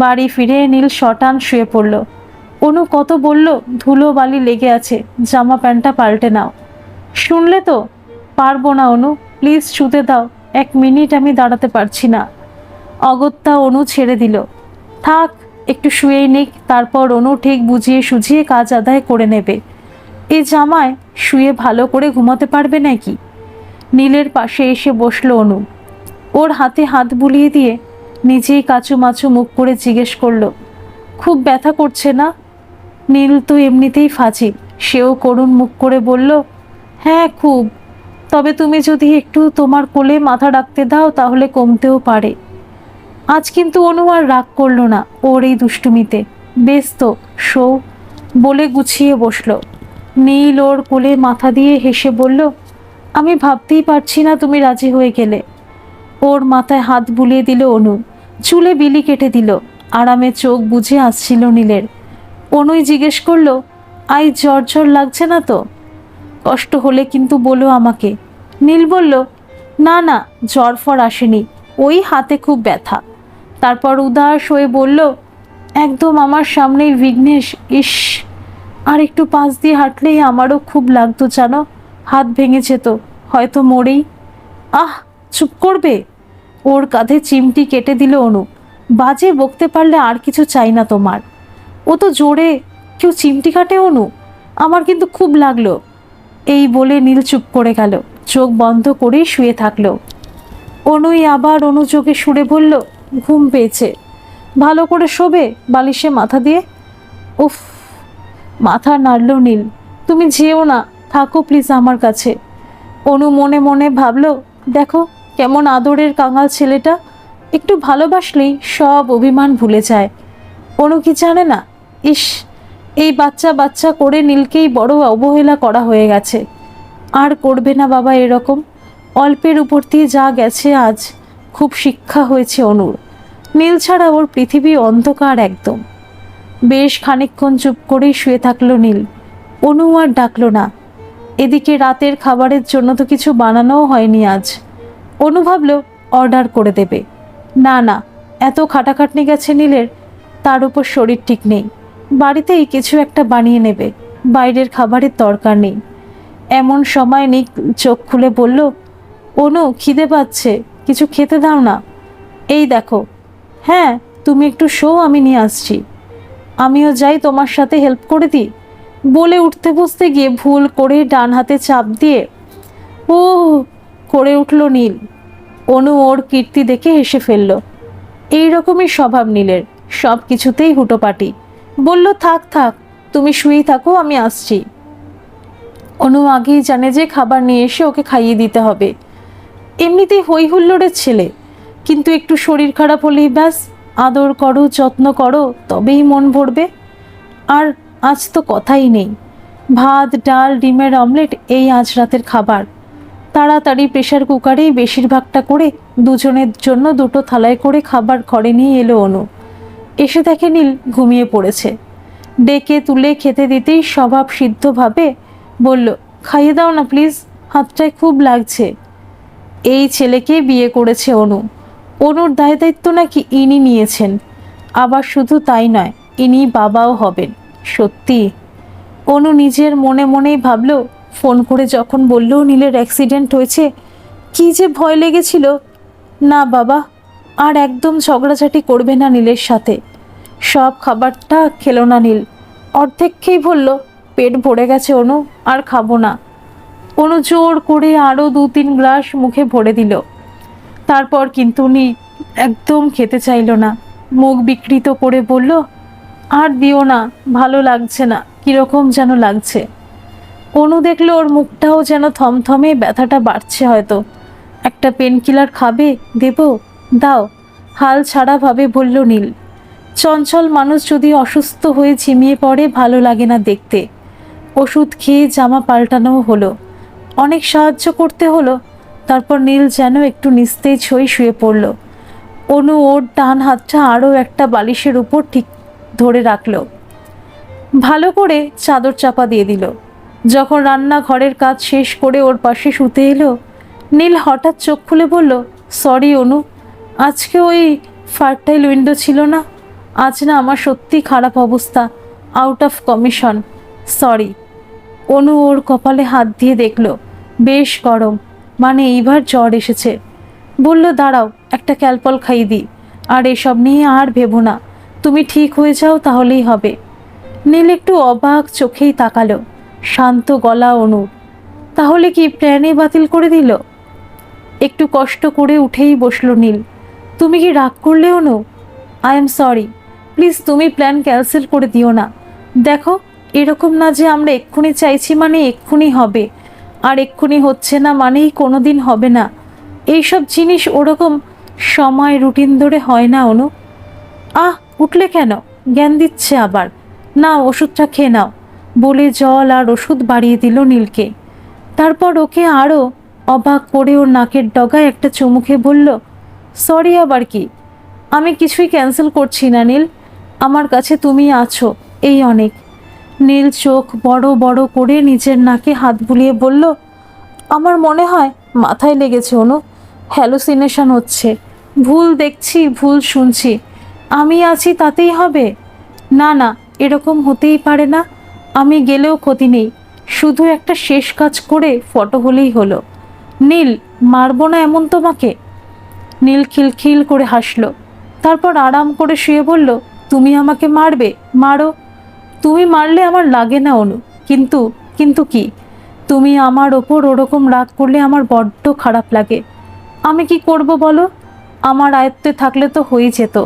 বাড়ি ফিরে নীল শটান শুয়ে পড়ল। অনু কত বলল, ধুলো বালি লেগে আছে, জামা প্যান্টটা পাল্টে নাও। শুনলে তো? পারবো না অনু, প্লিজ শুতে দাও, 1 মিনিট আমি দাঁড়াতে পারছি না। অগত্যা অনু ছেড়ে দিল। থাক, একটু শুয়েই নিক, তারপর অনু ঠিক বুঝিয়ে সুঝিয়ে কাজ আদায় করে নেবে। এই জামায় শুয়ে ভালো করে ঘুমাতে পারবে নাকি? নীলের পাশে এসে বসলো অনু। ওর হাতে হাত বুলিয়ে দিয়ে নিজেই কাচু মাচু মুখ করে জিজ্ঞেস করলো, খুব ব্যথা করছে না? নীল তো এমনিতেই ফাজিল, সেও করুণ মুখ করে বলল, হ্যাঁ খুব, তবে তুমি যদি একটু তোমার কোলে মাথা রাখতে দাও তাহলে কমতেও পারে। আজ কিন্তু অনু আর রাগ করলো না ওর এই দুষ্টুমিতে। বেশ তো, শো, বলে গুছিয়ে বসলো। নীল ওর কোলে মাথা দিয়ে হেসে বলল, আমি ভাবতেই পারছি না তুমি রাজি হয়ে গেলে। ওর মাথায় হাত বুলিয়ে দিল অনু, চুলে বিলি কেটে দিল। আরামে চোখ বুজে আসছিল নীলের। অনুই জিজ্ঞেস করলো, আই জ্বর জ্বর লাগছে না তো? কষ্ট হলে কিন্তু বলো আমাকে। নীল বলল, না না, জ্বর ফর আসেনি, ওই হাতে খুব ব্যথা। তারপর উদাস হয়ে বলল, একদম আমার সামনেই বিঘ্নেশ, ইস, আর একটু পাশ দিয়ে হাঁটলেই আমারও খুব লাগতো জানো, হাত ভেঙেছে তো, হয়তো মরেই। আহ, চুপ করবে। ওর কাঁধে চিমটি কেটে দিল অনু। বাজে বকতে পারলে আর কিছু চাই না তোমার। ও তো জোরে কেউ চিমটি কাটে অনু, আমার কিন্তু খুব লাগলো। এই বলে নীল চুপ করে গেল, চোখ বন্ধ করেই শুয়ে থাকলো। অনুই আবার অনুযোগে সুরে বলল, ঘুম পেয়েছে, ভালো করে শোবে বালিশে মাথা দিয়ে। উফ, মাথা নাড়ল নীল। তুমি যেও না, থাকো প্লিজ আমার কাছে। অনু মনে মনে ভাবলো, দেখো কেমন আদরের কাঙাল ছেলেটা, একটু ভালোবাসলেই সব অভিমান ভুলে যায়। অনু কি জানে না, ইস, এই বাচ্চা বাচ্চা করে নীলকেই বড় অবহেলা করা হয়ে গেছে। আর করবে না বাবা এরকম, অল্পের উপর দিয়ে যা গেছে আজ, খুব শিক্ষা হয়েছে অনুর। নীল ছাড়া ওর পৃথিবী অন্ধকার একদম। বেশ খানিকক্ষণ চুপ করেই শুয়ে থাকলো নীল। অনু আর ডাকলো না। এদিকে রাতের খাবারের জন্য তো কিছু বানানোও হয়নি আজ। অনু ভাবলো অর্ডার করে দেবে। না না, এত খাটাখাটনি গেছে নীলের, তার উপর শরীর ঠিক নেই, বাড়িতেই কিছু একটা বানিয়ে নেবে, বাইরের খাবারের দরকার নেই। এমন সময় নিক চোখ খুলে বলল, অনু খিদে পাচ্ছে, কিছু খেতে দাও না। এই দেখো। হ্যাঁ, তুমি একটু শো, আমি নিয়ে আসছি। আমিও যাই তোমার সাথে হেল্প করে দিই। বলে উঠতে বসতে গিয়ে ভুল করে ডান হাতে চাপ দিয়ে ও করে উঠল নীল। অনু ওর কীর্তি দেখে হেসে ফেলল। এই রকমই স্বভাব নীলের, সব কিছুতেই হুটোপাটি। বলল, থাক থাক, তুমি শুয়েই থাকো, আমি আসছি। অনু আগেই জানে যে খাবার নিয়ে এসে ওকে খাইয়ে দিতে হবে। এমনিতেই হই হুল্লোড়ের ছেলে, কিন্তু একটু শরীর খারাপ হলেই ব্যাস, আদর করো, যত্ন করো, তবেই মন ভরবে। আর আজ তো কথাই নেই, ভাত ডাল ডিমের অমলেট এই আজ রাতের খাবার। তাড়াতাড়ি প্রেশার কুকারেই বেশিরভাগটা করে দুজনের জন্য দুটো থালায় করে খাবার ঘরে নিয়ে এলো অনু। এসে দেখে নীল ঘুমিয়ে পড়েছে। ডেকে তুলে খেতে দিতেই স্বভাব সিদ্ধভাবে বলল, খাইয়ে দাও না প্লিজ, হাতটায় খুব লাগছে। এই ছেলেকে বিয়ে করেছে অনু, অনুর দায় দায়িত্ব নাকি ইনি নিয়েছেন। আবার শুধু তাই নয়, ইনি বাবাও হবেন। সত্যি, অনু নিজের মনে মনেই ভাবল, ফোন করে যখন বলল নীলের অ্যাক্সিডেন্ট হয়েছে, কি যে ভয় লেগেছিল। না বাবা, আর একদম ঝগড়াঝাটি করবে না নীলের সাথে। সব খাবারটা খেলো না নীল, অর্ধেক খেয়েই বলল, পেট ভরে গেছে অনু, আর খাবো না। অনু জোর করে আরও 2-3 গ্লাস মুখে ভরে দিল। তারপর কিন্তু উনি একদম খেতে চাইল না, মুখ বিকৃত করে বলল, আর দিও না, ভালো লাগছে না, কিরকম যেন লাগছে। অনু দেখলো ওর মুখটাও যেন থমথমে, ব্যথাটা বাড়ছে হয়তো। একটা পেন কিলার খাবে? দেব? দাও, হাল ছাড়া ভাবে বলল নীল। চঞ্চল মানুষ যদি অসুস্থ হয়ে ঝিমিয়ে পড়ে, ভালো লাগে না দেখতে। ওষুধ খেয়ে জামা পাল্টানোও হলো, অনেক সাহায্য করতে হলো। তারপর নীল যেন একটু নিস্তেজ হয়ে শুয়ে পড়ল। অনু ওর ডান হাতটা আরও একটা বালিশের উপর ঠিক ধরে রাখলো, ভালো করে চাদর চাপা দিয়ে দিল। যখন রান্নাঘরের কাজ শেষ করে ওর পাশে শুতে এলো, নীল হঠাৎ চোখ খুলে বলল, সরি অনু, আজকে ওই ফার্টাইল উইন্ডো ছিল না, আজ না আমার সত্যি খারাপ অবস্থা, আউট অফ কমিশন, সরি। অনু ওর কপালে হাত দিয়ে দেখল, বেশ গরম, মানে এইবার জ্বর এসেছে। বলল, দাঁড়াও, একটা ক্যালপল খাইয়ে দিই, আর এসব নিয়ে আর ভেবো না, তুমি ঠিক হয়ে যাও তাহলেই হবে। নীল একটু অবাক চোখেই তাকালো। শান্ত গলা অনুর। তাহলে কি প্ল্যানে বাতিল করে দিল? একটু কষ্ট করে উঠেই বসলো নীল। তুমি কি রাগ করলে অনু? আই এম সরি, প্লিজ তুমি প্ল্যান ক্যান্সেল করে দিও না। দেখো, এরকম না যে আমরা এক্ষুনি চাইছি মানে এক্ষুনি হবে, আর এক্ষুনি হচ্ছে না মানেই কোনো দিন হবে না। এইসব জিনিস ওরকম সময় রুটিন ধরে হয় না অনু। আহ, উঠলে কেন? জ্ঞান দিচ্ছে আবার। না, ওষুধটা খেয়ে নাও, বলে জল আর ওষুধ বাড়িয়ে দিল নীলকে। তারপর ওকে আরও অবাক করে ওর নাকের ডগায় একটা চুমু খেয়ে বলল, সরি আবার কি? আমি কিছুই ক্যান্সেল করছি না নীল, আমার কাছে তুমি আছো, এই অনেক। নীল চোখ বড় বড় করে নিজের নাকে হাত বুলিয়ে বলল, আমার মনে হয় মাথায় লেগেছে অনু, হ্যালুসিনেশন হচ্ছে, ভুল দেখছি, ভুল শুনছি, আমি আছি তাতেই হবে? না না, এরকম হতেই পারে না, আমি গেলেও ক্ষতি নেই, শুধু একটা শেষ কাজ করে ফটো হলেই হলো। নীল, মারবো না এমন তোমাকে? নীল খিলখিল করে হাসলো, তারপর আরাম করে শুয়ে বলল, তুমি আমাকে মারবে? মারো, তুমি মারলে আমার লাগে না অনু, কিন্তু কিন্তু কি? তুমি আমার ওপর ওরকম রাগ করলে আমার বড্ড খারাপ লাগে। আমি কি করব বলো? আমার আয়ত্তে থাকলে তো হয়ে যেত।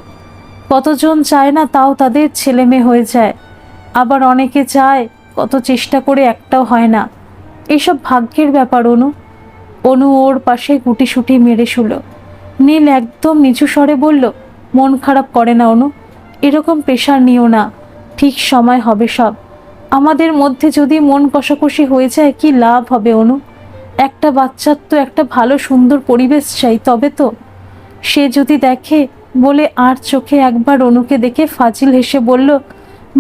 কতজন চায় না তাও তাদের ছেলে মেয়ে হয়ে যায়, আবার অনেকে চায়, কত চেষ্টা করে একটাও হয় না। এসব ভাগ্যের ব্যাপার অনু। অনু ওর পাশে গুটিসুটি মেরে শুলো। নীল একদম নিচু স্বরে বলল, মন খারাপ করে না অনু, এরকম প্রেশার নিও না, ঠিক সময় হবে সব। আমাদের মধ্যে যদি মন কষাকষি হয়ে যায় কি লাভ হবে অনু? একটা বাচ্চার তো একটা ভালো সুন্দর পরিবেশ চাই, তবে তো। সে যদি দেখে, বলে আর চোখে একবার অনুকে দেখে ফাজিল হেসে বলল,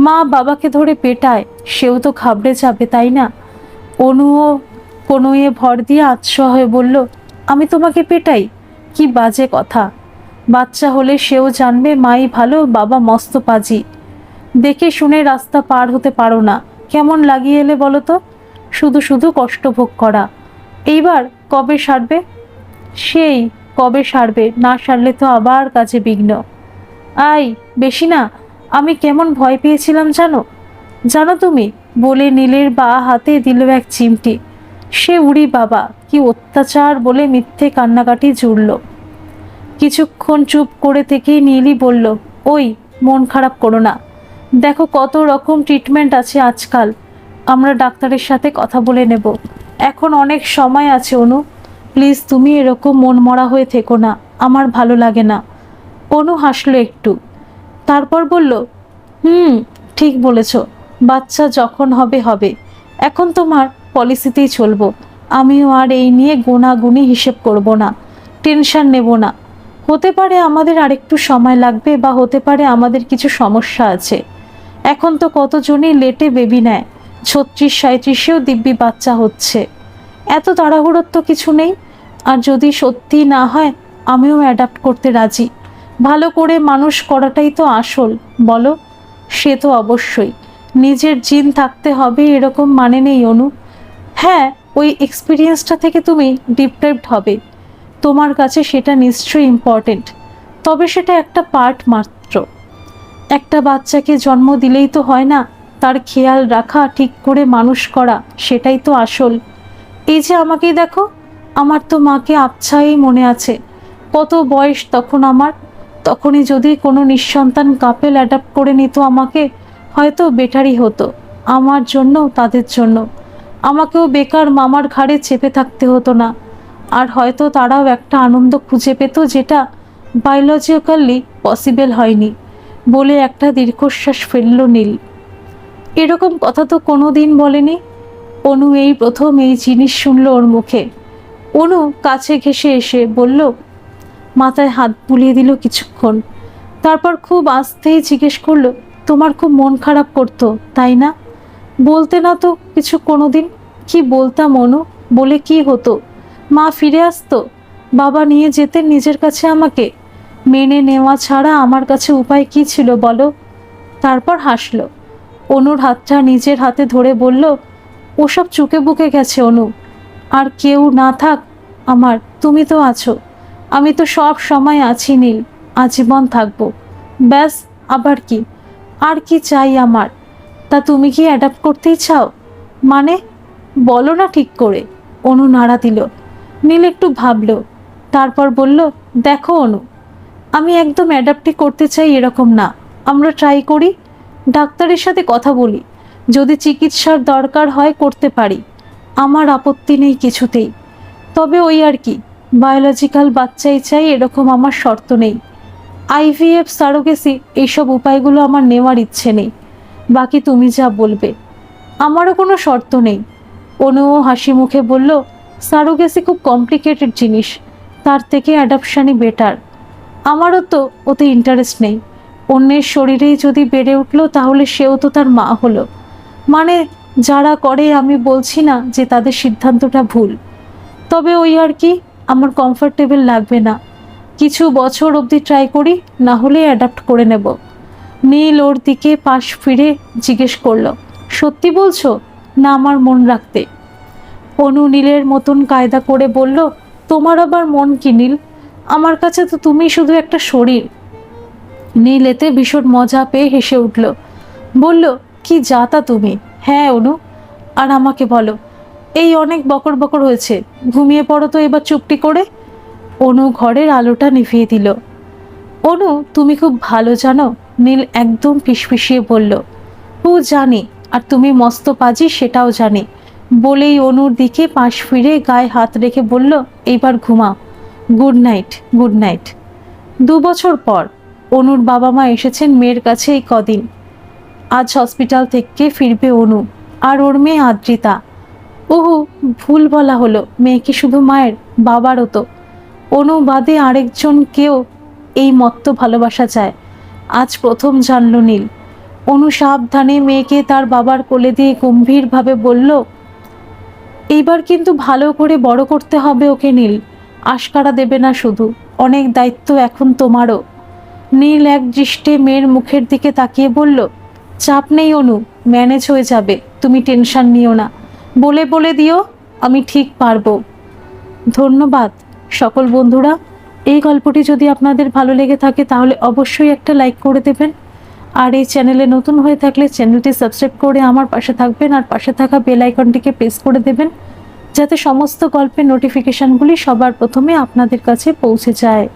মা বাবাকে ধরে পেটায়, সেও তো ঘাবড়ে যাবে, তাই না? অনুও কনুয়ে ভর দিয়ে আতশোয়া হয়ে বলল, আমি তোমাকে পেটাই? কি বাজে কথা। বাচ্চা হলে সেও জানবে মাই ভালো, বাবা মস্ত পাজি। দেখে শুনে রাস্তা পার হতে পারো না, কেমন লাগিয়ে এলে বলো তো? শুধু শুধু কষ্ট ভোগ করা। এইবার কবে সারবে? সেই কবে সারবে, না সারলে তো আবার কাজে বিঘ্ন। আই, বেশি না, আমি কেমন ভয় পেয়েছিলাম জানো? জানো তুমি, বলে নীলের বা হাতে দিল এক চিমটি। সে উড়ি বাবা, কি অত্যাচার বলে মিথ্যে কান্নাকাটি জুড়ল। কিছুক্ষণ চুপ করে থেকেই নীলই বলল, ওই, মন খারাপ করো না, দেখো কত রকম ট্রিটমেন্ট আছে আজকাল, আমরা ডাক্তারের সাথে কথা বলে নেব, এখন অনেক সময় আছে অনু, প্লিজ তুমি এরকম মন মরা হয়ে থেকো না, আমার ভালো লাগে না। অনু হাসলো একটু, তারপর বলল, ঠিক বলেছ, বাচ্চা যখন হবে হবে, এখন তোমার পলিসিতেই চলবো, আমিও আর এই নিয়ে গোনাগুনি হিসেব করব না, টেনশন নেব না। হতে পারে আমাদের আরেকটু সময় লাগবে, বা হতে পারে আমাদের কিছু সমস্যা আছে। এখন তো কতজনই লেটে বেবি নেয়, 36-37-এও দিব্যি বাচ্চা হচ্ছে। এত তাড়াহুড়োর তো কিছু নেই। আর যদি সত্যি না হয়, আমিও অ্যাডাপ্ট করতে রাজি। ভালো করে মানুষ করাটাই তো আসল, বলো? সে তো অবশ্যই, নিজের জিন থাকতে হবে এরকম মানে নেই অনু। হ্যাঁ, ওই এক্সপিরিয়েন্সটা থেকে তুমি ডিপ্রাইভড হবে, তোমার কাছে সেটা নিশ্চয়ই ইম্পর্টেন্ট, তবে সেটা একটা পার্ট মাত্র। একটা বাচ্চাকে জন্ম দিলেই তো হয় না, তার খেয়াল রাখা, ঠিক করে মানুষ করা, সেটাই তো আসল। এই যে আমাকেই দেখো, আমার তো মাকে আবছাই মনে আছে, কত বয়স তখন আমার। তখনই যদি কোনো নিঃসন্তান কাপেল অ্যাডাপ্ট করে নিত আমাকে, হয়তো বেটারই হতো, আমার জন্য, তাদের জন্য। আমাকেও বেকার মামার ঘাড়ে চেপে থাকতে হতো না, আর হয়তো তারাও একটা আনন্দ খুঁজে পেত যেটা বায়োলজিক্যালি পসিবল হয়নি। বলে একটা দীর্ঘশ্বাস ফেলল নীল। এরকম কথা তো কোনো দিন বলেনি। অনু এই প্রথম এই জিনিস শুনল ওর মুখে। অনু কাছে ঘেঁষে এসে বলল, মাথায় হাত বুলিয়ে দিল কিছুক্ষণ, তারপর খুব আস্তেই জিজ্ঞেস করলো, তোমার খুব মন খারাপ করতো, তাই না? বলতে না তো কিছু কোনো দিন। কি বলতাম অনু? বলে কি হতো? মা ফিরে আসতো, বাবা নিয়ে যেতেন নিজের কাছে আমাকে, মেনে নেওয়া ছাড়া আমার কাছে উপায় কি ছিল বলো? তারপর হাসলো। অনুর হাতটা নিজের হাতে ধরে বলল, ওসব চুকে বুকে গেছে অনু, আর কেউ না থাক আমার, তুমি তো আছো, আমি তো সব সময় আছি নীল, আজীবন থাকবো, ব্যাস। আবার কি, আর কি চাই আমার? তা তুমি কি অ্যাডাপ্ট করতেই চাও? মানে, বলো না ঠিক করে। অনু নাড়া দিল। নীল একটু ভাবলো, তারপর বলল, দেখো অনু, আমি একদম অ্যাডাপ্টই করতে চাই এরকম না, আমরা ট্রাই করি, ডাক্তারের সাথে কথা বলি, যদি চিকিৎসার দরকার হয় করতে পারি, আমার আপত্তি নেই কিছুতেই। তবে ওই আর কি, বায়োলজিক্যাল বাচ্চাই চাই এরকম আমার শর্ত নেই। আইভিএফ, সারোগেসি, এইসব উপায়গুলো আমার নেওয়ার ইচ্ছে নেই, বাকি তুমি যা বলবে। আমারও কোনো শর্ত নেই। অনুও হাসি মুখে বলল, সারোগেসি খুব কমপ্লিকেটেড জিনিস, তার থেকে অ্যাডাপশানই বেটার। আমারও তো ওতে ইন্টারেস্ট নেই, অন্যের শরীরেই যদি বেড়ে উঠলো তাহলে সেও তো তার মা হলো, মানে যারা করে, আমি বলছি না যে তাদের সিদ্ধান্তটা ভুল, তবে ওই আর কি, আমার কমফর্টেবল লাগবে না। কিছু বছর অবধি ট্রাই করি, না হলে অ্যাডাপ্ট করে নেব। নীল ওর দিকে পাশ ফিরে জিজ্ঞেস করলো, সত্যি বলছো, না আমার মন রাখতে? অনু নীলের মতন কায়দা করে বলল, তোমার আবার মন কি নীল, আমার কাছে তো তুমি শুধু একটা শরীর। নীল এতে ভীষণ মজা পেয়ে হেসে উঠল, বলল, কি যাতা তুমি। হ্যাঁ অনু, আর আমাকে বলো, এই অনেক বকর বকর হয়েছে, ঘুমিয়ে পড়ো তো এবার চুপটি করে। অনু ঘরের আলোটা নিভিয়ে দিল। অনু, তুমি খুব ভালো জানো, নীল একদম ফিসফিসিয়ে বলল। ও জানি, আর তুমি মস্ত পাজি সেটাও জানি। বলেই অনুর দিকে পাশ ফিরে গায়ে হাত রেখে বলল, এইবার ঘুমাও, গুড নাইট, গুড নাইট। 2 বছর পর অনুর বাবা মা এসেছেন মেয়ের কাছে এই কদিন। আজ হসপিটাল থেকে ফিরবে অনু আর ওর মেয়ে আদ্রিতা। ওহো, ভুল বলা হলো, মেয়ে কি শুধু মায়ের, বাবারও তো। অনু বাদে আরেকজন কেউ এই মত্ত ভালোবাসা চায়, আজ প্রথম জানল নীল। অনু সাবধানে মেয়েকে তার বাবার কোলে দিয়ে গম্ভীরভাবে বলল, এইবার কিন্তু ভালো করে বড় করতে হবে ওকে নীল, আশকারা দেবে না শুধু, অনেক দায়িত্ব এখন তোমারও। নীল এক দৃষ্টে মেয়ের মুখের দিকে তাকিয়ে বলল, চাপ নেই অনু, ম্যানেজ হয়ে যাবে, তুমি টেনশন নিও না, বলে বলে দিও, আমি ঠিক পারবো। ধন্যবাদ সকল বন্ধুরা। এই গল্পটি যদি আপনাদের ভালো লেগে থাকে তাহলে অবশ্যই একটা লাইক করে দেবেন, আর এই চ্যানেলে নতুন হয়ে থাকলে চ্যানেলটি সাবস্ক্রাইব করে আমার পাশে থাকবেন, আর পাশে থাকা বেল আইকনটিকে প্রেস করে দেবেন, যাতে সমস্ত গল্পের নোটিফিকেশনগুলি সবার প্রথমে আপনাদের কাছে পৌঁছে যায়।